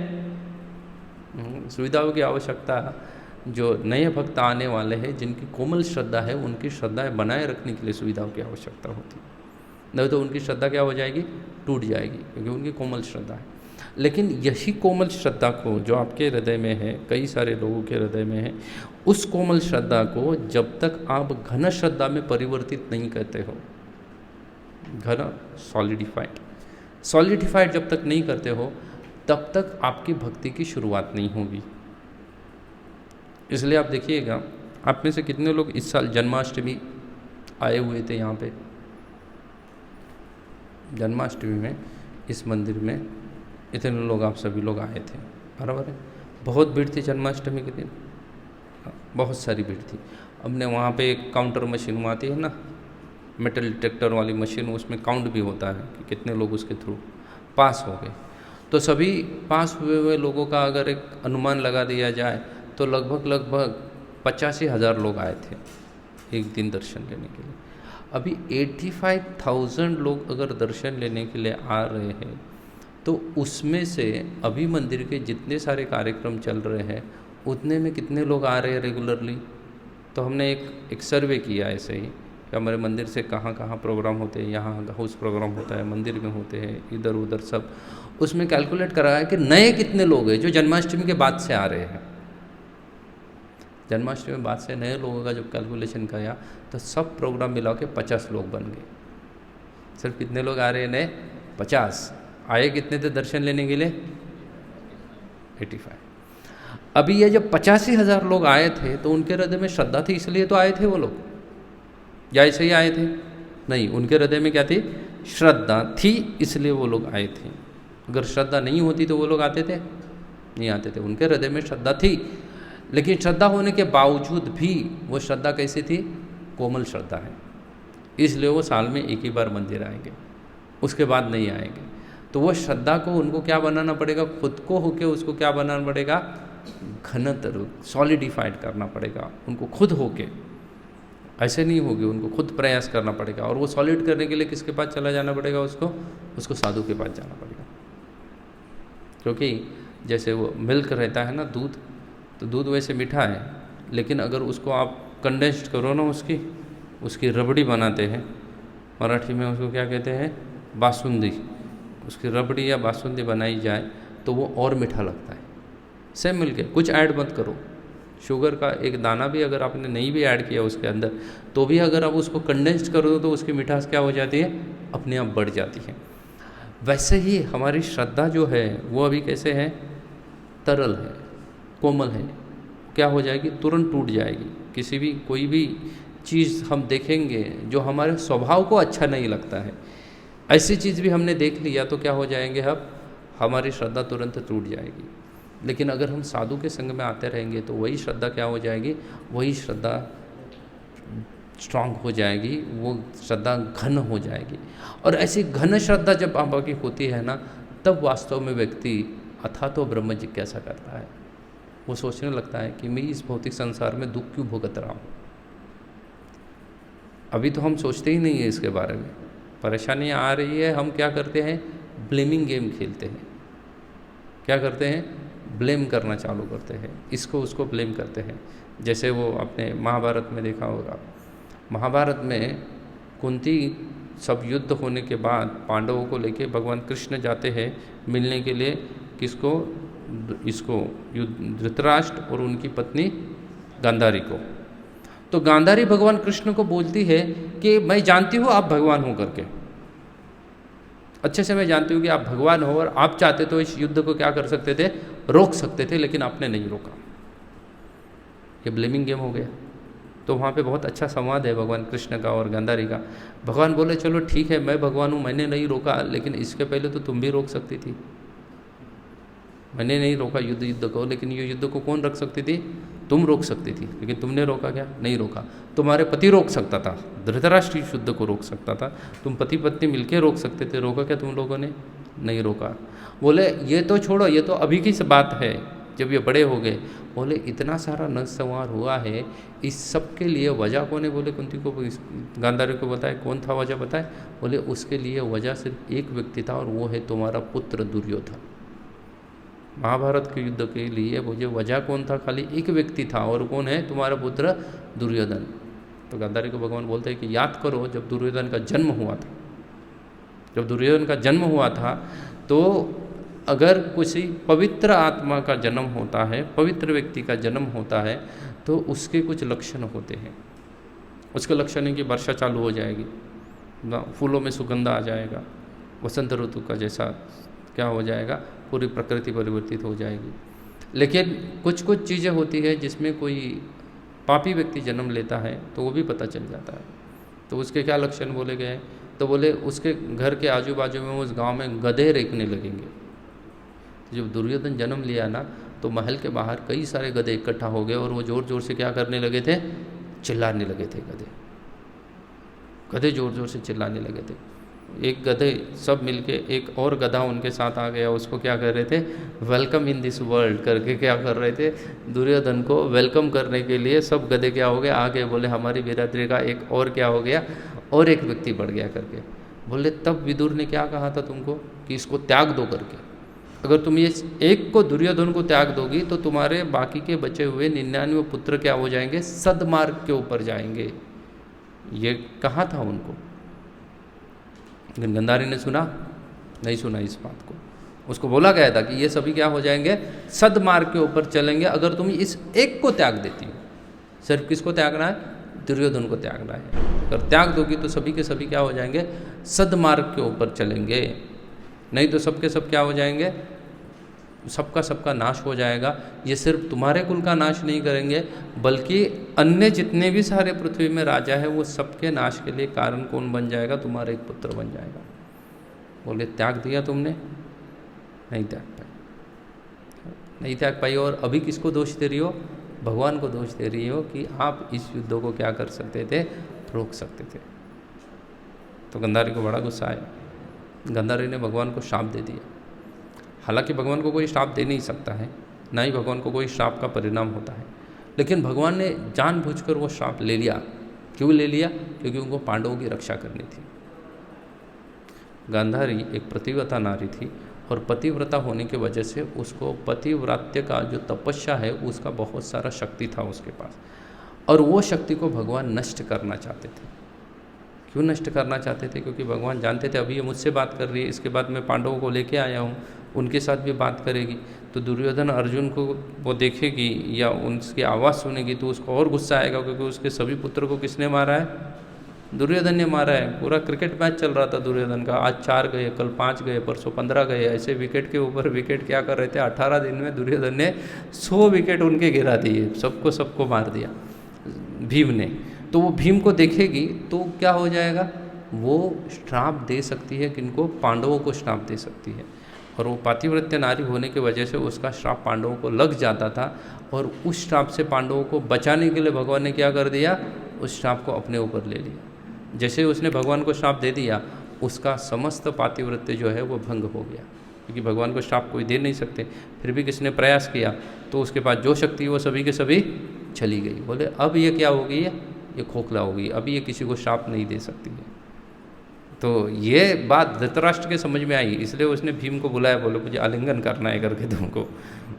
सुविधाओं की आवश्यकता जो नए भक्त आने वाले हैं, जिनकी कोमल श्रद्धा है, उनकी श्रद्धाएं बनाए रखने के लिए सुविधाओं की आवश्यकता होती है। नहीं तो उनकी श्रद्धा क्या हो जाएगी, टूट जाएगी, क्योंकि उनकी कोमल श्रद्धा है। लेकिन यही कोमल श्रद्धा को जो आपके हृदय में है, कई सारे लोगों के हृदय में है, उस कोमल श्रद्धा को जब तक आप घन श्रद्धा में परिवर्तित नहीं करते हो, घन सॉलिडिफाइड जब तक नहीं करते हो, तब तक आपकी भक्ति की शुरुआत नहीं होगी। इसलिए आप देखिएगा, आप में से कितने लोग इस साल जन्माष्टमी आए हुए थे यहाँ पे, जन्माष्टमी में इस मंदिर में इतने लोग, आप सभी लोग आए थे, बराबर है। बहुत भीड़ थी जन्माष्टमी के दिन, बहुत सारी भीड़ थी। हमने वहाँ पे एक काउंटर मशीन आती है ना, मेटल डिटेक्टर वाली मशीन, उसमें काउंट भी होता है कि कितने लोग उसके थ्रू पास हो गए। तो सभी पास हुए लोगों का अगर एक अनुमान लगा दिया जाए तो लगभग 85,000 लोग आए थे एक दिन दर्शन लेने के लिए। अभी 85,000 लोग अगर दर्शन लेने के लिए आ रहे हैं, तो उसमें से अभी मंदिर के जितने सारे कार्यक्रम चल रहे हैं उतने में कितने लोग आ रहे हैं रेगुलरली। तो हमने एक सर्वे किया ऐसे ही कि हमारे मंदिर से कहाँ कहाँ प्रोग्राम होते हैं, यहाँ हाउस प्रोग्राम होता है, मंदिर में होते हैं, इधर उधर सब, उसमें कैलकुलेट करा है कि नए कितने लोग हैं जो जन्माष्टमी के बाद से आ रहे हैं। जन्माष्टमी बाद से नए लोगों का जब कैलकुलेशन किया तो सब प्रोग्राम मिला के 50 लोग बन गए। सिर्फ कितने लोग आ रहे हैं नए, 50। आए कितने थे दर्शन लेने के लिए, 85। अभी ये जब 85,000 लोग आए थे तो उनके हृदय में श्रद्धा थी इसलिए तो आए थे वो लोग, या ऐसे ही आए थे? नहीं, उनके हृदय में क्या थी, श्रद्धा थी, इसलिए वो लोग आए थे। अगर श्रद्धा नहीं होती तो वो लोग आते थे, नहीं आते थे। उनके हृदय में श्रद्धा थी, लेकिन श्रद्धा होने के बावजूद भी वो श्रद्धा कैसी थी, कोमल श्रद्धा है, इसलिए वो साल में एक ही बार मंदिर आएंगे, उसके बाद नहीं आएंगे। तो वो श्रद्धा को उनको क्या बनाना पड़ेगा, खुद को होके उसको क्या बनाना पड़ेगा, घनतर सॉलिडिफाइड करना पड़ेगा उनको खुद होके, ऐसे नहीं होगी, उनको खुद प्रयास करना पड़ेगा। और वो सॉलिड करने के लिए किसके पास चला जाना पड़ेगा, उसको साधु के पास जाना पड़ेगा। क्योंकि जैसे वो मिल्क रहता है ना, दूध, तो दूध वैसे मीठा है, लेकिन अगर उसको आप कंडेंस्ड करो ना, उसकी रबड़ी बनाते हैं, मराठी में उसको क्या कहते हैं, बासुंदी, उसकी रबड़ी या बासुंदी बनाई जाए तो वो और मीठा लगता है। सेम मिल्क है, कुछ ऐड मत करो, शुगर का एक दाना भी अगर आपने नहीं भी ऐड किया उसके अंदर, तो भी अगर आप उसको कंडेंस्ड कर दो तो उसकी मिठास क्या हो जाती है, अपने आप बढ़ जाती है। वैसे ही हमारी श्रद्धा जो है वो अभी कैसे है, तरल है, कोमल है, क्या हो जाएगी, तुरंत टूट जाएगी। किसी भी कोई भी चीज़ हम देखेंगे जो हमारे स्वभाव को अच्छा नहीं लगता है, ऐसी चीज़ भी हमने देख लिया तो क्या हो जाएंगे, अब हमारी श्रद्धा तुरंत टूट जाएगी। लेकिन अगर हम साधु के संग में आते रहेंगे तो वही श्रद्धा क्या हो जाएगी, वही श्रद्धा स्ट्रांग हो जाएगी, वो श्रद्धा घन हो जाएगी। और ऐसी घन श्रद्धा जब बाबा की होती है ना, तब वास्तव में व्यक्ति अथा तो ब्रह्म जिज्ञासा करता है। वो सोचने लगता है कि मैं इस भौतिक संसार में दुख क्यों भुगत रहा हूँ। अभी तो हम सोचते ही नहीं है इसके बारे में, परेशानियाँ आ रही है, हम क्या करते हैं, ब्लेमिंग गेम खेलते हैं। क्या करते हैं, ब्लेम करना चालू करते हैं, इसको उसको ब्लेम करते हैं। जैसे वो आपने महाभारत में देखा होगा, महाभारत में कुंती सब युद्ध होने के बाद पांडवों को लेके भगवान कृष्ण जाते हैं मिलने के लिए, किसको, इसको धृतराष्ट्र और उनकी पत्नी गांधारी को। तो गांधारी भगवान कृष्ण को बोलती है कि मैं जानती हूँ आप भगवान हो करके, अच्छे से मैं जानती हूँ कि आप भगवान हो और आप चाहते तो इस युद्ध को क्या कर सकते थे, रोक सकते थे, लेकिन आपने नहीं रोका। ये ब्लेमिंग गेम हो गया। तो वहाँ पे बहुत अच्छा संवाद है भगवान कृष्ण का और गांधारी का। भगवान बोले चलो ठीक है, मैं भगवान हूँ, मैंने नहीं रोका, लेकिन इसके पहले तो तुम भी रोक सकती थी। मैंने नहीं रोका युद्ध को, लेकिन ये युद्ध को कौन रख सकती थी, तुम रोक सकती थी, लेकिन तुमने रोका क्या, नहीं रोका। तुम्हारे पति रोक सकता था, धृतराष्ट्र इस युद्ध को रोक सकता था, तुम पति पत्नी मिलके रोक सकते थे, रोका क्या तुम लोगों ने, नहीं रोका। बोले ये तो छोड़ो, ये तो अभी की बात है जब ये बड़े हो गए। बोले इतना सारा नरसंहार हुआ है, इस सब के लिए वजह कौन है, बोले कुंती को, गांधारी को बताए, कौन था वजह बताए। बोले उसके लिए वजह सिर्फ एक व्यक्ति था और वो है तुम्हारा पुत्र दुर्योधन। महाभारत के युद्ध के लिए मुझे वजह कौन था, खाली एक व्यक्ति था, और कौन है, तुम्हारा पुत्र दुर्योधन। तो गांधारी को भगवान बोलते हैं कि याद करो जब दुर्योधन का जन्म हुआ था, जब दुर्योधन का जन्म हुआ था, तो अगर किसी पवित्र आत्मा का जन्म होता है, पवित्र व्यक्ति का जन्म होता है, तो उसके कुछ लक्षण होते हैं। उसके लक्षण है कि वर्षा चालू हो जाएगी, फूलों में सुगंध आ जाएगा, वसंत ऋतु का जैसा क्या हो जाएगा, पूरी प्रकृति परिवर्तित हो जाएगी। लेकिन कुछ कुछ चीज़ें होती है जिसमें कोई पापी व्यक्ति जन्म लेता है तो वो भी पता चल जाता है। तो उसके क्या लक्षण बोले गए, तो बोले उसके घर के आजू बाजू में, उस गांव में गधे रेंकने लगेंगे। तो जब दुर्योधन जन्म लिया ना, तो महल के बाहर कई सारे गधे इकट्ठा हो गए और वो ज़ोर ज़ोर से क्या करने लगे थे, चिल्लाने लगे थे। गधे ज़ोर ज़ोर से चिल्लाने लगे थे। एक गधे सब मिलके, एक और गधा उनके साथ आ गया, उसको क्या कर रहे थे, वेलकम इन दिस वर्ल्ड करके क्या कर रहे थे, दुर्योधन को वेलकम करने के लिए सब गधे क्या हो गए, आ गए। बोले हमारी बिरादरी का एक और क्या हो गया, और एक व्यक्ति बढ़ गया करके। बोले तब विदुर ने क्या कहा था तुमको, कि इसको त्याग दो करके। अगर तुम ये एक को, दुर्योधन को त्याग दोगी, तो तुम्हारे बाकी के बचे हुए 99 पुत्र क्या हो जाएंगे, सदमार्ग के ऊपर जाएंगे। ये कहा था उनको। गांधारी ने सुना, नहीं सुना इस बात को। उसको बोला गया था कि ये सभी क्या हो जाएंगे, सदमार्ग के ऊपर चलेंगे अगर तुम इस एक को त्याग देती हो। सिर्फ किसको त्यागना है, दुर्योधन को त्यागना है। अगर त्याग दोगी तो सभी के सभी क्या हो जाएंगे, सदमार्ग के ऊपर चलेंगे, नहीं तो सबके सब क्या हो जाएंगे, सबका सबका नाश हो जाएगा। ये सिर्फ तुम्हारे कुल का नाश नहीं करेंगे, बल्कि अन्य जितने भी सारे पृथ्वी में राजा है, वो सबके नाश के लिए कारण कौन बन जाएगा, तुम्हारा एक पुत्र बन जाएगा। बोले त्याग दिया तुमने, नहीं त्याग पाई, नहीं त्याग पाई। और अभी किसको दोष दे रही हो, भगवान को दोष दे रही हो कि आप इस युद्ध को क्या कर सकते थे, रोक सकते थे। तो गांधारी को बड़ा गुस्सा आया। गांधारी ने भगवान को श्राप दे दिया। हालांकि भगवान को कोई श्राप दे नहीं सकता है, ना ही भगवान को कोई श्राप का परिणाम होता है, लेकिन भगवान ने जानबूझकर वो श्राप ले लिया। क्यों ले लिया, क्योंकि उनको पांडवों की रक्षा करनी थी। गांधारी एक पतिव्रता नारी थी, और पतिव्रता होने की वजह से उसको पतिव्रात्य का जो तपस्या है उसका बहुत सारा शक्ति था उसके पास, और वो शक्ति को भगवान नष्ट करना चाहते थे। क्यों नष्ट करना चाहते थे, क्योंकि भगवान जानते थे अभी ये मुझसे बात कर रही है, इसके बाद मैं पांडवों को लेके आया हूँ, उनके साथ भी बात करेगी, तो दुर्योधन अर्जुन को वो देखेगी या उनकी आवाज़ सुनेगी तो उसको और गुस्सा आएगा, क्योंकि उसके सभी पुत्र को किसने मारा है, दुर्योधन ने मारा है। पूरा क्रिकेट मैच चल रहा था दुर्योधन का, आज 4 गए, कल 5 गए, परसों 15 गए, ऐसे विकेट के ऊपर विकेट क्या कर रहे थे। 18 दिन में दुर्योधन ने 100 विकेट उनके गिरा दिए, सबको मार दिया भीम ने। तो वो भीम को देखेगी तो क्या हो जाएगा, वो श्राप दे सकती है किनको, पांडवों को श्राप दे सकती है। और वो पातिव्रत्य नारी होने की वजह से उसका श्राप पांडवों को लग जाता था, और उस श्राप से पांडवों को बचाने के लिए भगवान ने क्या कर दिया, उस श्राप को अपने ऊपर ले लिया। जैसे उसने भगवान को श्राप दे दिया, उसका समस्त पातिव्रत्य जो है वो भंग हो गया, क्योंकि भगवान को श्राप कोई दे नहीं सकते। फिर भी किसने प्रयास किया तो उसके पास जो शक्ति वो सभी के सभी चली गई। बोले अब ये क्या हो गई है, ये खोखला हो गई, अब ये किसी को श्राप नहीं दे सकती है। तो ये बात धृतराष्ट्र के समझ में आई, इसलिए उसने भीम को बुलाया, बोलो मुझे आलिंगन करना है करके तुमको।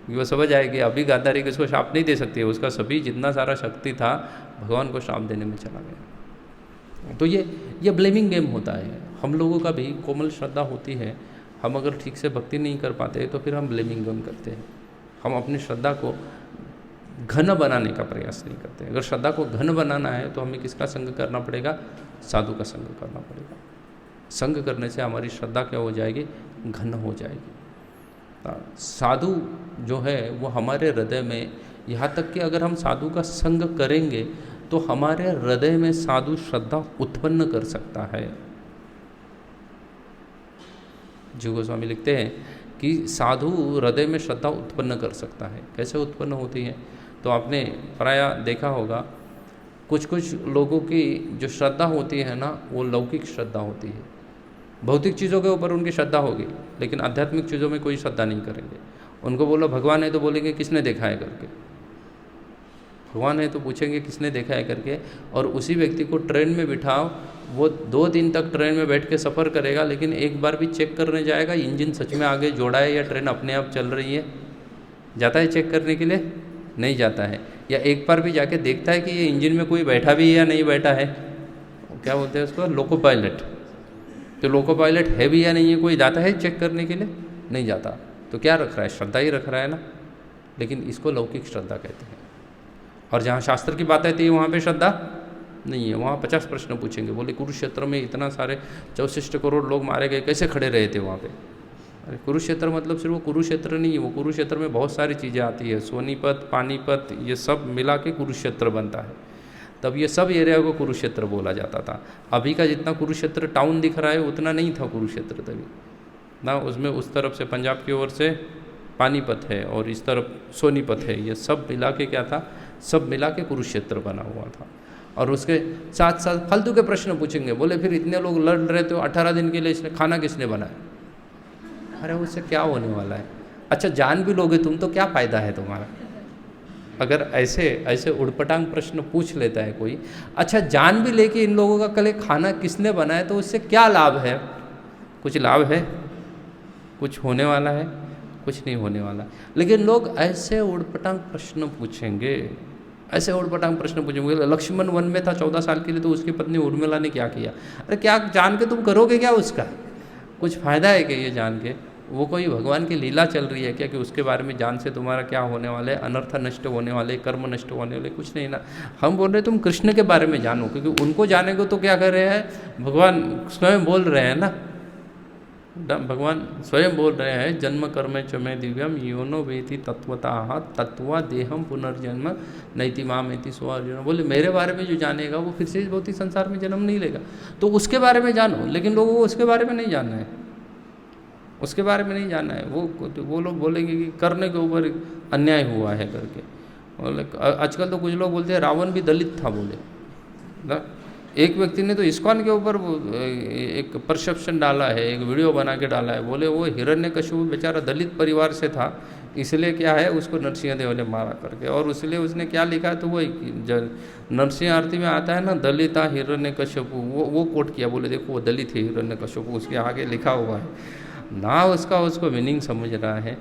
वो समझ आएगी अभी गांधारी किसको श्राप नहीं दे सकती है, उसका सभी जितना सारा शक्ति था भगवान को श्राप देने में चला गया। तो ये ब्लेमिंग गेम होता है। हम लोगों का भी कोमल श्रद्धा होती है, हम अगर ठीक से भक्ति नहीं कर पाते तो फिर हम ब्लेमिंग गेम करते हैं। हम अपनी श्रद्धा को घन बनाने का प्रयास नहीं करते। अगर श्रद्धा को घन बनाना है तो हमें किसका संग करना पड़ेगा, साधु का संग करना पड़ेगा। संग करने से हमारी श्रद्धा क्या हो जाएगी, घन हो जाएगी। साधु जो है वो हमारे हृदय में, यहाँ तक कि अगर हम साधु का संग करेंगे तो हमारे हृदय में साधु श्रद्धा उत्पन्न कर सकता है। जीव गोस्वामी लिखते हैं कि साधु हृदय में श्रद्धा उत्पन्न कर सकता है। कैसे उत्पन्न होती है, तो आपने प्रायः देखा होगा कुछ लोगों की जो श्रद्धा होती है ना, वो लौकिक श्रद्धा होती है। भौतिक चीज़ों के ऊपर उनकी श्रद्धा होगी, लेकिन आध्यात्मिक चीज़ों में कोई श्रद्धा नहीं करेंगे। उनको बोलो भगवान है तो बोलेंगे किसने देखा है करके, भगवान है तो पूछेंगे किसने देखा है करके। और उसी व्यक्ति को ट्रेन में बिठाओ, वो 2 दिन तक ट्रेन में बैठ के सफ़र करेगा, लेकिन एक बार भी चेक करने जाएगा इंजन सच में आगे जोड़ा है या ट्रेन अपने आप चल रही है, जाता है चेक करने के लिए? नहीं जाता है। या एक बार भी जाके देखता है कि ये इंजन में कोई बैठा भी है या नहीं बैठा है, क्या बोलते हैं उसको, लोको पायलट। तो लोको पायलट है भी या नहीं है, कोई जाता है चेक करने के लिए? नहीं जाता। तो क्या रख रहा है, श्रद्धा ही रख रहा है ना। लेकिन इसको लौकिक श्रद्धा कहते हैं। और जहाँ शास्त्र की बात आती है वहाँ पे श्रद्धा नहीं है। वहाँ 50 प्रश्न पूछेंगे, बोले कुरुक्षेत्र में इतना सारे 64 करोड़ लोग मारे गए, कैसे खड़े रहे थे वहाँ पे? अरे कुरुक्षेत्र मतलब सिर्फ वो कुरुक्षेत्र नहीं है, वो कुरुक्षेत्र में बहुत सारी चीज़ें आती है, सोनीपत, पानीपत, ये सब मिला के कुरुक्षेत्र बनता है। तब ये सब एरिया को कुरुक्षेत्र बोला जाता था। अभी का जितना कुरुक्षेत्र टाउन दिख रहा है उतना नहीं था कुरुक्षेत्र तभी ना। उसमें उस तरफ से पंजाब की ओर से पानीपत है और इस तरफ सोनीपत है, ये सब मिला के क्या था, सब मिला के कुरुक्षेत्र बना हुआ था। और उसके साथ साथ फालतू के प्रश्न पूछेंगे, बोले फिर इतने लोग लड़ रहे थे 18 दिन के लिए, इसने खाना किसने बनाया? अरे उससे क्या होने वाला है? अच्छा जान भी लोगे तुम तो क्या फ़ायदा है तुम्हारा? अगर ऐसे उड़पटांग प्रश्न पूछ लेता है कोई, अच्छा जान भी लेके इन लोगों का कल खाना किसने बनाया, तो उससे क्या लाभ है? कुछ लाभ है? कुछ होने वाला है? कुछ नहीं होने वाला। लेकिन लोग ऐसे उड़पटांग प्रश्न पूछेंगे, ऐसे उड़पटांग प्रश्न पूछेंगे। लक्ष्मण वन में था 14 साल के लिए, तो उसकी पत्नी उर्मिला ने क्या किया? अरे क्या जान के तुम करोगे क्या उसका? कुछ फ़ायदा है क्या ये जान के? वो कोई भगवान की लीला चल रही है क्या कि उसके बारे में जान से तुम्हारा क्या होने वाले, अनर्थ नष्ट होने वाले, कर्म नष्ट होने वाले? कुछ नहीं ना। हम बोल रहे तुम कृष्ण के बारे में जानो, क्योंकि उनको जानेंगे तो क्या कर रहे हैं, भगवान स्वयं बोल रहे हैं ना। भगवान स्वयं बोल रहे हैं, जन्म कर्म च मे दिव्यम योनो वेति तत्वतः तत्वा देहम पुनर्जन्म नैति मामेति सो अर्जुन। बोले मेरे बारे में जो जानेगा वो फिर से इस भौतिक संसार में जन्म नहीं लेगा। तो उसके बारे में जानो, लेकिन लोगों को उसके बारे में नहीं जानना है, उसके बारे में नहीं जानना है। वो लोग बोलेंगे कि करने के ऊपर अन्याय हुआ है करके। बोले आजकल तो कुछ लोग बोलते हैं रावण भी दलित था। बोले ना, एक व्यक्ति ने तो इस्कॉन के ऊपर एक परसेप्शन डाला है, एक वीडियो बना के डाला है। बोले वो हिरण्यकशिपु बेचारा दलित परिवार से था, इसलिए क्या है उसको नरसिंहदेव ने मारा करके। और इसलिए उसने क्या लिखा है, तो वो नरसिंह आरती में आता है ना, दलिता हिरण्यकशिपु, वो कोट किया। बोले देखो वो दलित है हिरण्यकशिपु, उसके आगे लिखा हुआ है ना। उसको मीनिंग समझ रहा है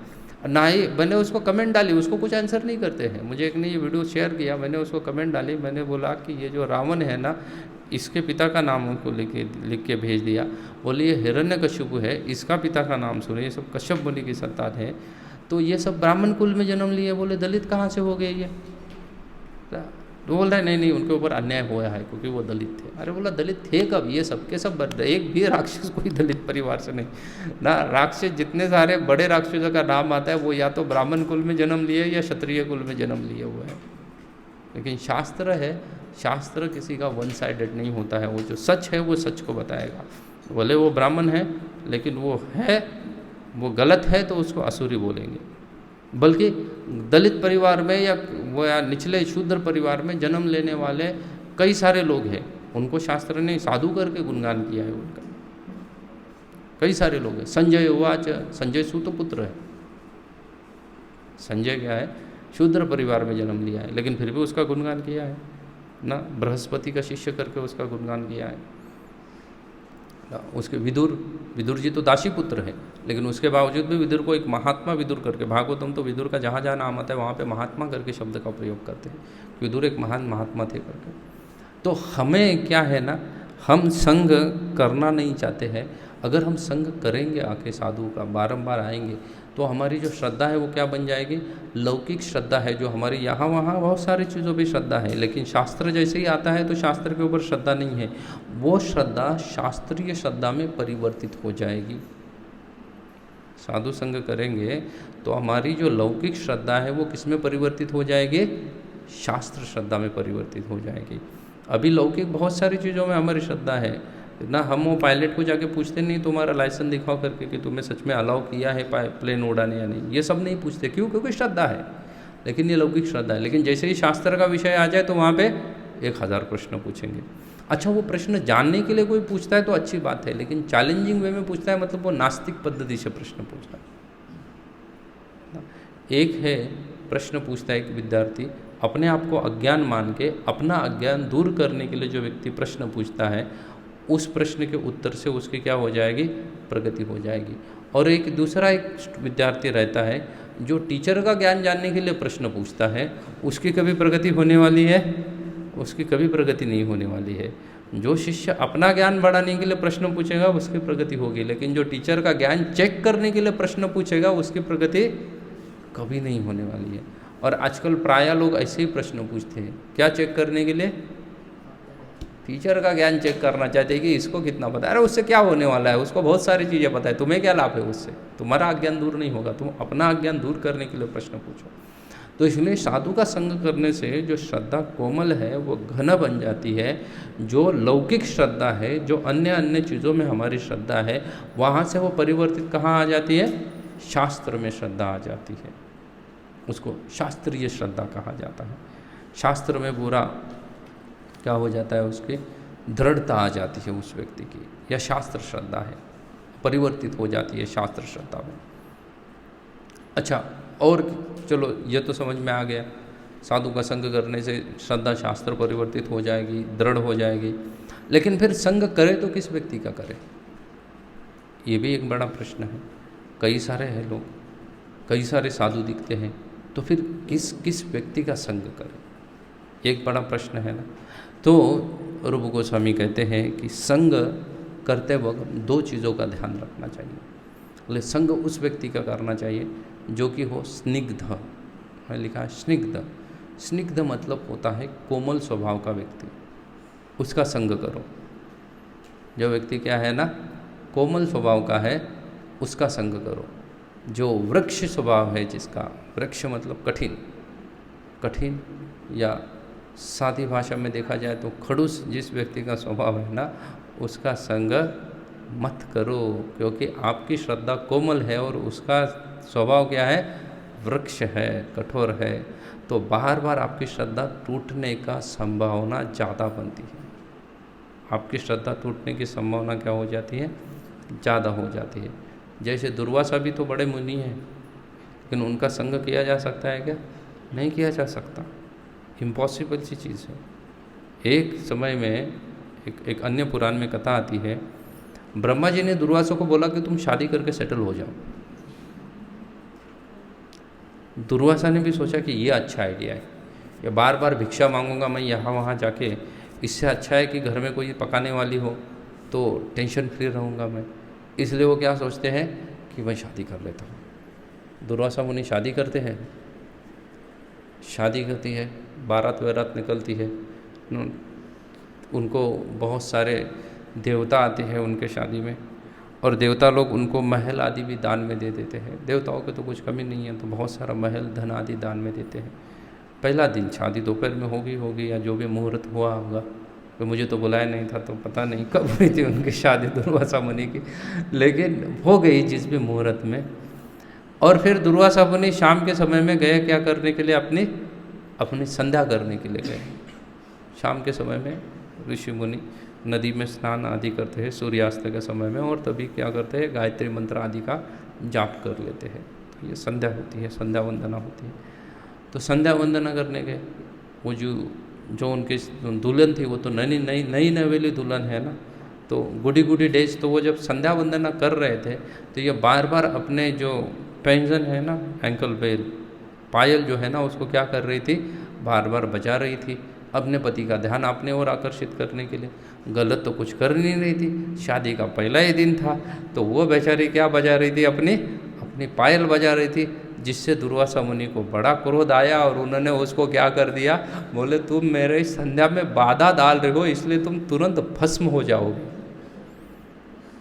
ना ही। मैंने उसको कमेंट डाली, उसको कुछ आंसर नहीं करते हैं। मुझे एक ने ये वीडियो शेयर किया, मैंने उसको कमेंट डाली, मैंने बोला कि ये जो रावण है ना, इसके पिता का नाम उनको लिख के भेज दिया। बोले ये हिरण्यकशिपु है, इसका पिता का नाम सुने, ये सब कश्यप मुनि की संतान है, तो ये सब ब्राह्मण कुल में जन्म लिए। बोले दलित कहाँ से हो गए ये? तो बोल रहा है नहीं नहीं उनके ऊपर अन्याय हुआ है क्योंकि वो दलित थे। अरे बोला दलित थे कब, ये सबके सब एक भी राक्षस कोई दलित परिवार से नहीं ना। राक्षस जितने सारे बड़े राक्षसों का नाम आता है वो या तो ब्राह्मण कुल में जन्म लिए या क्षत्रिय कुल में जन्म लिए हुए हैं। लेकिन शास्त्र है, शास्त्र किसी का वन साइडेड नहीं होता है। वो जो सच है वो सच को बताएगा। भले वो ब्राह्मण है लेकिन वो गलत है तो उसको असुरी बोलेंगे। बल्कि दलित परिवार में या निचले शूद्र परिवार में जन्म लेने वाले कई सारे लोग हैं, उनको शास्त्र ने साधु करके गुणगान किया है उनका। कई सारे लोग हैं। संजय उवाच, संजय सूत पुत्र है। संजय क्या है, शूद्र परिवार में जन्म लिया है लेकिन फिर भी उसका गुणगान किया है ना। बृहस्पति का शिष्य करके उसका गुणगान किया है। उसके विदुर जी तो दासी पुत्र है लेकिन उसके बावजूद भी विदुर को एक महात्मा विदुर करके, भागवतम तो विदुर का जहाँ जहाँ नाम आता है वहाँ पे महात्मा करके शब्द का प्रयोग करते हैं। विदुर एक महान महात्मा थे करके। तो हमें क्या है ना, हम संग करना नहीं चाहते हैं। अगर हम संग करेंगे आके साधु का, बारंबार आएंगे तो हमारी जो श्रद्धा है वो क्या बन जाएगी, लौकिक श्रद्धा है। जो हमारी यहाँ वहाँ बहुत सारी चीज़ों पर श्रद्धा है, लेकिन शास्त्र जैसे ही आता है तो शास्त्र के ऊपर श्रद्धा नहीं है। वो श्रद्धा शास्त्रीय श्रद्धा में परिवर्तित हो जाएगी। साधु संग करेंगे तो हमारी जो लौकिक श्रद्धा है वो किस में परिवर्तित हो जाएगी, शास्त्र श्रद्धा में परिवर्तित हो जाएगी। अभी लौकिक बहुत सारी चीज़ों में हमारी श्रद्धा है ना। हम वो पायलट को जाके पूछते नहीं तुम्हारा लाइसेंस दिखाओ करके कि तुम्हें सच में अलाउ किया है प्लेन उड़ाने या नहीं, ये सब नहीं पूछते। क्यों? क्योंकि श्रद्धा है, लेकिन ये लौकिक श्रद्धा है। लेकिन जैसे ही शास्त्र का विषय आ जाए तो वहाँ पे 1000 प्रश्न पूछेंगे। अच्छा, वो प्रश्न जानने के लिए कोई पूछता है तो अच्छी बात है, लेकिन चैलेंजिंग वे में पूछता है मतलब वो नास्तिक पद्धति से प्रश्न पूछ रहा है। एक है प्रश्न पूछता है एक विद्यार्थी, अपने आप को अज्ञान मान के अपना अज्ञान दूर करने के लिए जो व्यक्ति प्रश्न पूछता है उस प्रश्न के उत्तर से उसकी क्या हो जाएगी, प्रगति हो जाएगी। और एक दूसरा एक विद्यार्थी रहता है जो टीचर का ज्ञान जानने के लिए प्रश्न पूछता है, उसकी कभी प्रगति होने वाली है, उसकी कभी प्रगति नहीं होने वाली है। जो शिष्य अपना ज्ञान बढ़ाने के लिए प्रश्न पूछेगा उसकी प्रगति होगी, लेकिन जो टीचर का ज्ञान चेक करने के लिए प्रश्न पूछेगा उसकी प्रगति कभी नहीं होने वाली है। और आजकल प्रायः लोग ऐसे ही प्रश्न पूछते हैं, क्या चेक करने के लिए, टीचर का ज्ञान चेक करना चाहते हैं कि इसको कितना पता है। अरे उससे क्या होने वाला है, उसको बहुत सारी चीज़ें पता है, तुम्हें क्या लाभ है उससे, तुम्हारा अज्ञान दूर नहीं होगा। तुम अपना अज्ञान दूर करने के लिए प्रश्न पूछो। तो इसलिए साधु का संग करने से जो श्रद्धा कोमल है वो घन बन जाती है। जो लौकिक श्रद्धा है, जो अन्य चीज़ों में हमारी श्रद्धा है, वहाँ से वो परिवर्तित कहाँ आ जाती है, शास्त्र में श्रद्धा आ जाती है। उसको शास्त्रीय श्रद्धा कहा जाता है। शास्त्र में पूरा क्या हो जाता है, उसकी दृढ़ता आ जाती है उस व्यक्ति की, या शास्त्र श्रद्धा है परिवर्तित हो जाती है शास्त्र श्रद्धा में। अच्छा, और चलो ये तो समझ में आ गया, साधु का संग करने से श्रद्धा शास्त्र परिवर्तित हो जाएगी, दृढ़ हो जाएगी। लेकिन फिर संग करे तो किस व्यक्ति का करे, ये भी एक बड़ा प्रश्न है। कई सारे हैं लोग, कई सारे साधु दिखते हैं, तो फिर किस व्यक्ति का संग करे, एक बड़ा प्रश्न है ना। तो रूप गोस्वामी कहते हैं कि संग करते वक्त 2 चीज़ों का ध्यान रखना चाहिए। बोले संग उस व्यक्ति का करना चाहिए जो कि हो स्निग्ध, मैं लिखा है स्निग्ध। स्निग्ध मतलब होता है कोमल स्वभाव का व्यक्ति, उसका संग करो। जो व्यक्ति क्या है ना, कोमल स्वभाव का है, उसका संग करो। जो वृक्ष स्वभाव है जिसका, वृक्ष मतलब कठिन या सादी भाषा में देखा जाए तो खड़ूस जिस व्यक्ति का स्वभाव है ना, उसका संग मत करो, क्योंकि आपकी श्रद्धा कोमल है और उसका स्वभाव क्या है, वृक्ष है, कठोर है। तो बार बार आपकी श्रद्धा टूटने का संभावना ज़्यादा बनती है। आपकी श्रद्धा टूटने की संभावना क्या हो जाती है, ज़्यादा हो जाती है। जैसे दुर्वासा भी तो बड़े मुनि हैं, लेकिन उनका संग किया जा सकता है क्या, नहीं किया जा सकता, इम्पॉसिबल सी चीज़ है। एक समय में एक अन्य पुराण में कथा आती है, ब्रह्मा जी ने दुर्वासा को बोला कि तुम शादी करके सेटल हो जाओ। दुर्वासा ने भी सोचा कि ये अच्छा आइडिया है, ये बार बार भिक्षा मांगूंगा मैं यहाँ वहाँ जाके, इससे अच्छा है कि घर में कोई पकाने वाली हो तो टेंशन फ्री रहूँगा मैं। इसलिए वो क्या सोचते हैं कि मैं शादी कर लेता हूँ। दुर्वासा मुनि शादी करते हैं, शादी होती है, बारात वारात निकलती है, उनको बहुत सारे देवता आते हैं उनके शादी में, और देवता लोग उनको महल आदि भी दान में दे देते हैं। देवताओं के तो कुछ कमी नहीं है, तो बहुत सारा महल धन आदि दान में देते हैं। पहला दिन शादी दोपहर में होगी या जो भी मुहूर्त हुआ होगा, तो मुझे तो बुलाया नहीं था तो पता नहीं कब हुई थी उनकी शादी दुर्वासा मुनि की, लेकिन हो गई जिस भी मुहूर्त में। और फिर दुर्वासा मुनि शाम के समय में गए क्या करने के लिए, अपनी संध्या करने के लिए गए। शाम के समय में ऋषि मुनि नदी में स्नान आदि करते हैं सूर्यास्त के समय में, और तभी क्या करते हैं, गायत्री मंत्र आदि का जाप कर लेते हैं। तो ये संध्या होती है, संध्या वंदना होती है। तो संध्या वंदना करने गए, वो जो उनकी दुल्हन थी वो तो नई नवेली दुल्हन है ना, तो गुडी डेज, तो वो जब संध्या वंदना कर रहे थे तो ये बार बार अपने जो पैंजन है ना, एंकल बेल, पायल जो है ना, उसको क्या कर रही थी, बार बार बजा रही थी अपने पति का ध्यान अपने ओर आकर्षित करने के लिए। गलत तो कुछ कर नहीं रही थी, शादी का पहला ही दिन था, तो वो बेचारी क्या बजा रही थी, अपनी पायल बजा रही थी, जिससे दुर्वासा मुनि को बड़ा क्रोध आया और उन्होंने उसको क्या कर दिया, बोले तुम मेरे संध्या में बाधा डाल रहे हो, इसलिए तुम तुरंत भस्म हो जाओगे।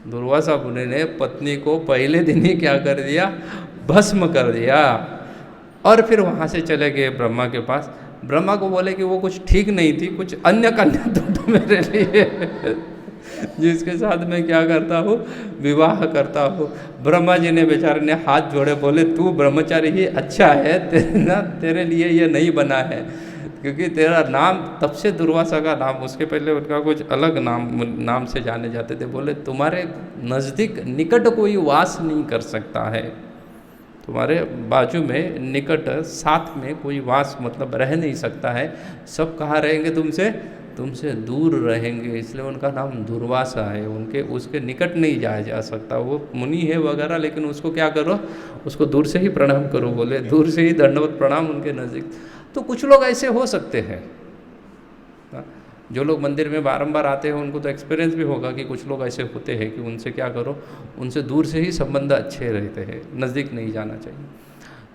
दुर्वासा मुनि ने पत्नी को पहले दिन ही क्या कर दिया, भस्म कर दिया। और फिर वहाँ से चले गए ब्रह्मा के पास। ब्रह्मा को बोले कि वो कुछ ठीक नहीं थी, कुछ अन्य कन्या तो मेरे लिए जिसके साथ मैं क्या करता हूँ, विवाह करता हूँ। ब्रह्मा जी ने बेचारे ने हाथ जोड़े, बोले तू ब्रह्मचारी ही अच्छा है, तेरे लिए ये नहीं बना है, क्योंकि तेरा नाम, तब से दुर्वासा का नाम, उसके पहले उनका कुछ अलग नाम से जाने जाते थे। बोले तुम्हारे नज़दीक निकट कोई वास नहीं कर सकता है, तुम्हारे बाजू में निकट साथ में कोई वास मतलब रह नहीं सकता है, सब कहाँ रहेंगे, तुमसे दूर रहेंगे, इसलिए उनका नाम दुर्वासा है। उसके निकट नहीं जाया जा सकता, वो मुनि है वगैरह, लेकिन उसको क्या करो, उसको दूर से ही प्रणाम करो, बोले दूर से ही दंडवत प्रणाम उनके नज़दीक। तो कुछ लोग ऐसे हो सकते हैं, जो लोग मंदिर में बारंबार आते हैं उनको तो एक्सपीरियंस भी होगा कि कुछ लोग ऐसे होते हैं कि उनसे क्या करो, उनसे दूर से ही संबंध अच्छे रहते हैं, नज़दीक नहीं जाना चाहिए।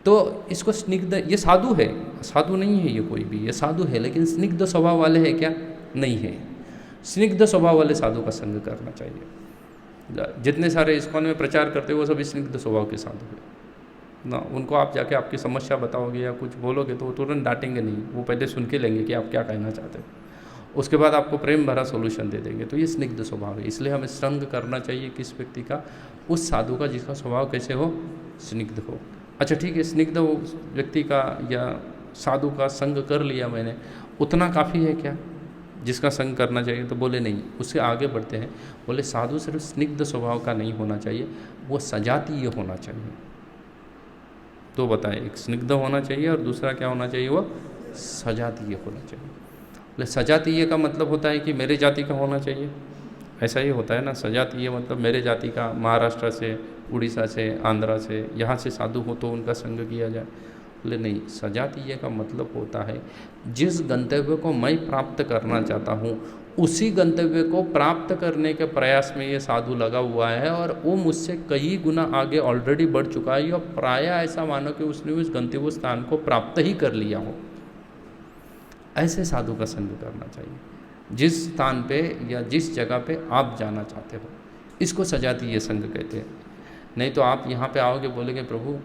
तो इसको स्निग्ध, ये साधु है, साधु नहीं है ये कोई भी, ये साधु है लेकिन स्निग्ध स्वभाव वाले हैं क्या, नहीं है। स्निग्ध स्वभाव वाले साधु का संग करना चाहिए। जितने सारे इस्कॉन में प्रचार करते हैं वो सब स्निग्ध स्वभाव के साधु है ना। उनको आप जाके आपकी समस्या बताओगे या कुछ बोलोगे तो वो तुरंत डांटेंगे नहीं, वो पहले सुन के लेंगे कि आप क्या कहना चाहते हो, उसके बाद आपको प्रेम भरा सोल्यूशन दे देंगे। तो ये स्निग्ध स्वभाव है, इसलिए हमें संग करना चाहिए किस व्यक्ति का, उस साधु का जिसका स्वभाव कैसे हो, स्निग्ध हो। अच्छा ठीक है, स्निग्ध व्यक्ति का या साधु का संग कर लिया मैंने, उतना काफ़ी है क्या जिसका संग करना चाहिए? तो बोले नहीं, उससे आगे बढ़ते हैं। बोले साधु सिर्फ स्निग्ध स्वभाव का नहीं होना चाहिए, वो सजातीय होना चाहिए। तो बताएं, एक स्निग्ध होना चाहिए और दूसरा क्या होना चाहिए, वो सजातीय होना चाहिए। बोले सजातीय का मतलब होता है कि मेरे जाति का होना चाहिए, ऐसा ही होता है ना। सजातीय मतलब मेरे जाति का, महाराष्ट्र से, उड़ीसा से, आंध्रा से, यहाँ से साधु हो तो उनका संग किया जाए। बोले नहीं, सजातीय का मतलब होता है जिस गंतव्य को मैं प्राप्त करना चाहता हूँ उसी गंतव्य को प्राप्त करने के प्रयास में ये साधु लगा हुआ है, और वो मुझसे कई गुना आगे ऑलरेडी बढ़ चुका है, और प्रायः ऐसा मानो कि उसने उस गंतव्य स्थान को प्राप्त ही कर लिया हो। ऐसे साधु का संग करना चाहिए जिस स्थान पे या जिस जगह पे आप जाना चाहते हो, इसको सजातीय संग कहते हैं। नहीं तो आप यहाँ पे आओगे, बोलेंगे प्रभु,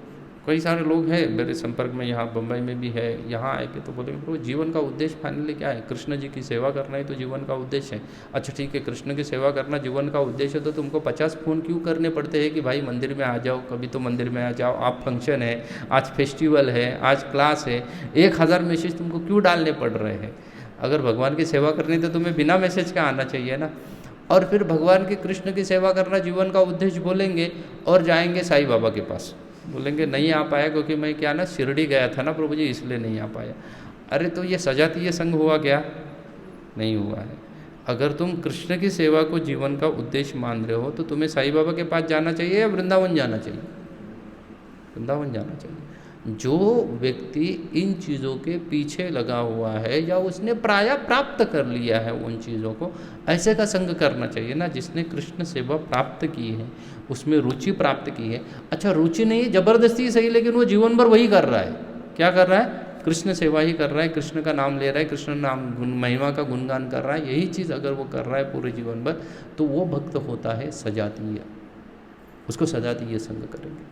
कई सारे लोग हैं मेरे संपर्क में, यहाँ बम्बई में भी है, यहाँ आएंगे तो बोलेंगे प्रभु जीवन का उद्देश्य फाइनली क्या है, कृष्ण जी की सेवा करना ही तो जीवन का उद्देश्य है। अच्छा ठीक है, कृष्ण की सेवा करना जीवन का उद्देश्य है, तो तुमको 50 फ़ोन क्यों करने पड़ते हैं कि भाई मंदिर में आ जाओ, कभी तो मंदिर में आ जाओ, आप फंक्शन है, आज फेस्टिवल है, आज क्लास है, 1000 मैसेज तुमको क्यों डालने पड़ रहे हैं? अगर भगवान की सेवा करनी तो तुम्हें बिना मैसेज का आना चाहिए ना। और फिर भगवान के कृष्ण की सेवा करना जीवन का उद्देश्य बोलेंगे और जाएंगे साईं बाबा के पास, बोलेंगे नहीं आ पाया क्योंकि मैं क्या ना शिरडी गया था ना प्रभु जी, इसलिए नहीं आ पाया। अरे तो ये सजातीय संग हुआ क्या? नहीं हुआ है। अगर तुम कृष्ण की सेवा को जीवन का उद्देश्य मान रहे हो तो तुम्हें साईं बाबा के पास जाना चाहिए या वृंदावन जाना चाहिए? वृंदावन जाना चाहिए। जो व्यक्ति इन चीज़ों के पीछे लगा हुआ है या उसने प्रायः प्राप्त कर लिया है उन चीज़ों को, ऐसे का संग करना चाहिए ना, जिसने कृष्ण सेवा प्राप्त की है, उसमें रुचि प्राप्त की है। अच्छा रुचि नहीं, ज़बरदस्ती सही, लेकिन वो जीवन भर वही कर रहा है। क्या कर रहा है? कृष्ण सेवा ही कर रहा है, कृष्ण का नाम ले रहा है, कृष्ण नाम महिमा का गुणगान कर रहा है, यही चीज़ अगर वो कर रहा है पूरे जीवन भर, तो वो भक्त होता है सजातीय। उसको सजातीय संग करेंगे।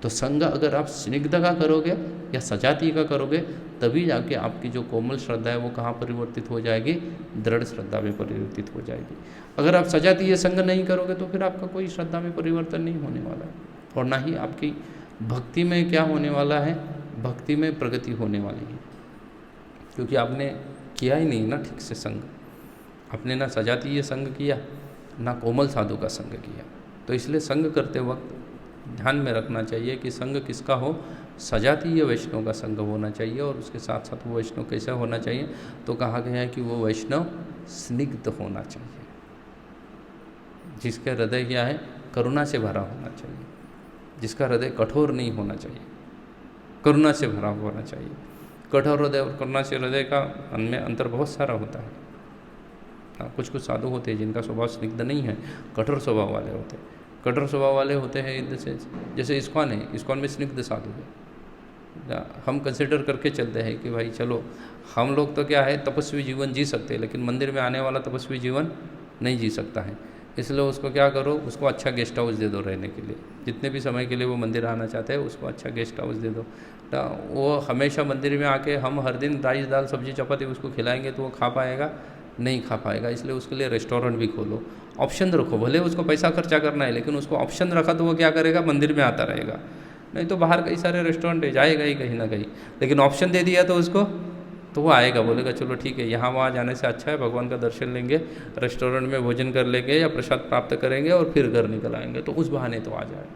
तो संग अगर आप स्निग्ध का करोगे या सजातीय का करोगे, तभी जाके आपकी जो कोमल श्रद्धा है वो कहाँ परिवर्तित हो जाएगी, दृढ़ श्रद्धा में परिवर्तित हो जाएगी। अगर आप सजातीय संग नहीं करोगे तो फिर आपका कोई श्रद्धा में परिवर्तन नहीं होने वाला है, और ना ही आपकी भक्ति में क्या होने वाला है, भक्ति में प्रगति होने वाली है। क्योंकि आपने किया ही नहीं ना ठीक से संग, आपने ना सजातीय संग किया, ना कोमल साधु का संग किया। तो इसलिए संग करते वक्त ध्यान में रखना चाहिए कि संग किसका हो, सजातीय वैष्णव का संग होना चाहिए। और उसके साथ साथ वो वैष्णव कैसा होना चाहिए, तो कहा गया है कि वो वैष्णव स्निग्ध होना चाहिए, जिसका हृदय क्या है, करुणा से भरा होना चाहिए, जिसका हृदय कठोर नहीं होना चाहिए, करुणा से भरा होना चाहिए। कठोर हृदय और करुणा से हृदय का उनमें अंतर बहुत सारा होता है। कुछ कुछ साधु होते हैं जिनका स्वभाव स्निग्ध नहीं है, कठोर स्वभाव वाले होते हैं। कठोर स्वभाव वाले होते हैं जैसे इस्कॉन है, इस्कॉन में स्निग्ध साधु है। हम कंसिडर करके चलते हैं कि भाई चलो हम लोग तो क्या है तपस्वी जीवन जी सकते हैं, लेकिन मंदिर में आने वाला तपस्वी जीवन नहीं जी सकता है। इसलिए उसको क्या करो, उसको अच्छा गेस्ट हाउस दे दो रहने के लिए। जितने भी समय के लिए वो मंदिर आना चाहते हैं उसको अच्छा गेस्ट हाउस दे दो। तो वो हमेशा मंदिर में आके हम हर दिन राइस दाल सब्जी चपाती उसको खिलाएंगे तो वो खा पाएगा, नहीं खा पाएगा। इसलिए उसके लिए रेस्टोरेंट भी खोलो, ऑप्शन रखो। भले उसको पैसा खर्चा करना है, लेकिन उसको ऑप्शन रखा तो वो क्या करेगा, मंदिर में आता रहेगा। नहीं तो बाहर कई सारे रेस्टोरेंट है, जाएगा ही कहीं ना कहीं, लेकिन ऑप्शन दे दिया तो उसको, तो वो आएगा, बोलेगा चलो ठीक है, यहाँ वहाँ जाने से अच्छा है भगवान का दर्शन लेंगे, रेस्टोरेंट में भोजन कर लेंगे या प्रसाद प्राप्त करेंगे और फिर घर निकल आएंगे, तो उस बहाने तो आ जाए।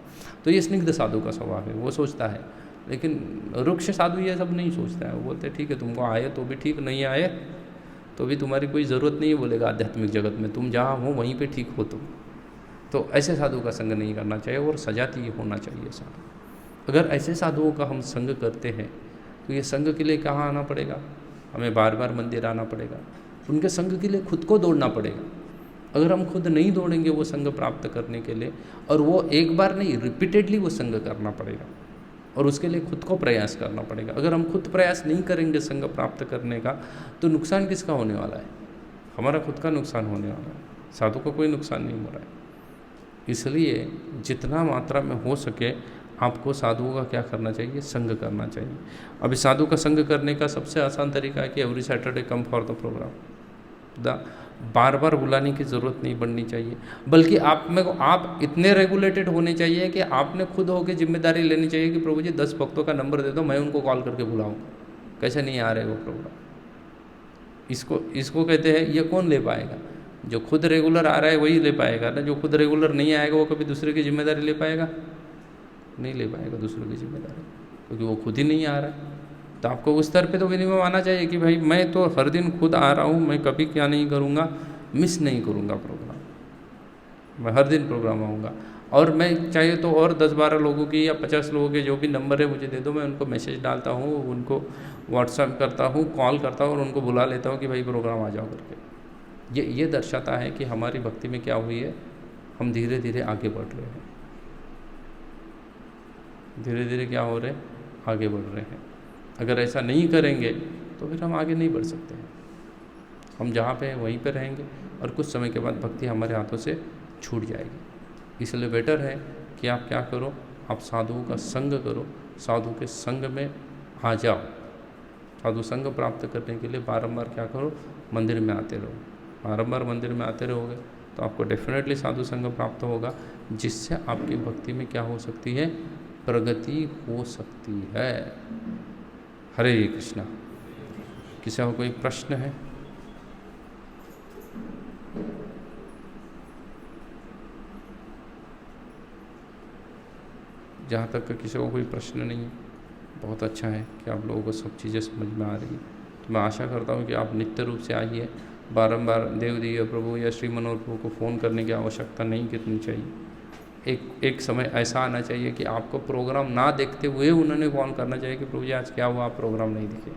तो ये स्निग्ध साधु का स्वभाव है, वो सोचता है। लेकिन रुक्ष साधु ये सब नहीं सोचता है। वो बोलते ठीक है, तुमको आए तो भी ठीक, नहीं आए तो भी तुम्हारी कोई ज़रूरत नहीं है, बोलेगा आध्यात्मिक जगत में तुम जहाँ हो वहीं पे ठीक हो तुम। तो ऐसे साधु का संग नहीं करना चाहिए और सजातीय होना चाहिए साधु। अगर ऐसे साधुओं का हम संग करते हैं तो ये संग के लिए कहाँ आना पड़ेगा, हमें बार बार मंदिर आना पड़ेगा। उनके संग के लिए खुद को दौड़ना पड़ेगा। अगर हम खुद नहीं दौड़ेंगे वो संग प्राप्त करने के लिए, और वो एक बार नहीं रिपीटेडली वो संग करना पड़ेगा, और उसके लिए खुद को प्रयास करना पड़ेगा। अगर हम खुद प्रयास नहीं करेंगे संग प्राप्त करने का, तो नुकसान किसका होने वाला है, हमारा खुद का नुकसान होने वाला है, साधु को कोई नुकसान नहीं हो रहा है। इसलिए जितना मात्रा में हो सके आपको साधुओं का क्या करना चाहिए, संग करना चाहिए। अभी साधु का संग करने का सबसे आसान तरीका है कि every Saturday come for the program. बार बार बुलाने की ज़रूरत नहीं पड़नी चाहिए, बल्कि आप इतने रेगुलेटेड होने चाहिए कि आपने खुद होकर जिम्मेदारी लेनी चाहिए कि प्रभु जी 10 भक्तों का नंबर दे दो, मैं उनको कॉल करके बुलाऊंगा। कैसे नहीं आ रहे वो प्रोग्राम, इसको कहते हैं, ये कौन ले पाएगा, जो खुद रेगुलर आ रहा है वही ले पाएगा ना। जो खुद रेगुलर नहीं आएगा वो कभी दूसरे की जिम्मेदारी ले पाएगा, नहीं ले पाएगा दूसरों की जिम्मेदारी, क्योंकि वो खुद ही नहीं आ रहा है। तो आपको उस स्तर पे तो मिनिमम आना चाहिए कि भाई मैं तो हर दिन खुद आ रहा हूँ, मैं कभी क्या नहीं करूँगा, मिस नहीं करूँगा प्रोग्राम, मैं हर दिन प्रोग्राम आऊँगा। और मैं चाहे तो और 10-12 लोगों की या 50 लोगों के जो भी नंबर है मुझे दे दो, मैं उनको मैसेज डालता हूँ, उनको व्हाट्सएप करता हूँ, कॉल करता हूँ और उनको बुला लेता हूँ कि भाई प्रोग्राम आ जाओ करके। ये दर्शाता है कि हमारी भक्ति में क्या हुई है, हम धीरे धीरे आगे बढ़ रहे हैं, धीरे धीरे क्या हो रहे हैं, आगे बढ़ रहे हैं। अगर ऐसा नहीं करेंगे तो फिर हम आगे नहीं बढ़ सकते हैं, हम जहाँ पे हैं वहीं पे रहेंगे और कुछ समय के बाद भक्ति हमारे हाथों से छूट जाएगी। इसलिए बेटर है कि आप क्या करो, आप साधुओं का संग करो, साधु के संग में आ जाओ। साधु संग प्राप्त करने के लिए बारंबार क्या करो, मंदिर में आते रहो। बारंबार मंदिर में आते रहोगे तो आपको डेफिनेटली साधु संग प्राप्त होगा, जिससे आपकी भक्ति में क्या हो सकती है, प्रगति हो सकती है। हरे कृष्णा। किसी को कोई प्रश्न है? जहाँ तक किसी को कोई प्रश्न नहीं है, बहुत अच्छा है कि आप लोगों को सब चीज़ें समझ में आ रही है। तो मैं आशा करता हूँ कि आप नित्य रूप से आइए। बारंबार देवदीय प्रभु या श्री मनोहर प्रभु को फ़ोन करने की आवश्यकता नहीं करनी चाहिए। एक समय ऐसा आना चाहिए कि आपको प्रोग्राम ना देखते हुए उन्होंने कॉल करना चाहिए कि प्रभु जी आज क्या हुआ, आप प्रोग्राम नहीं दिखे।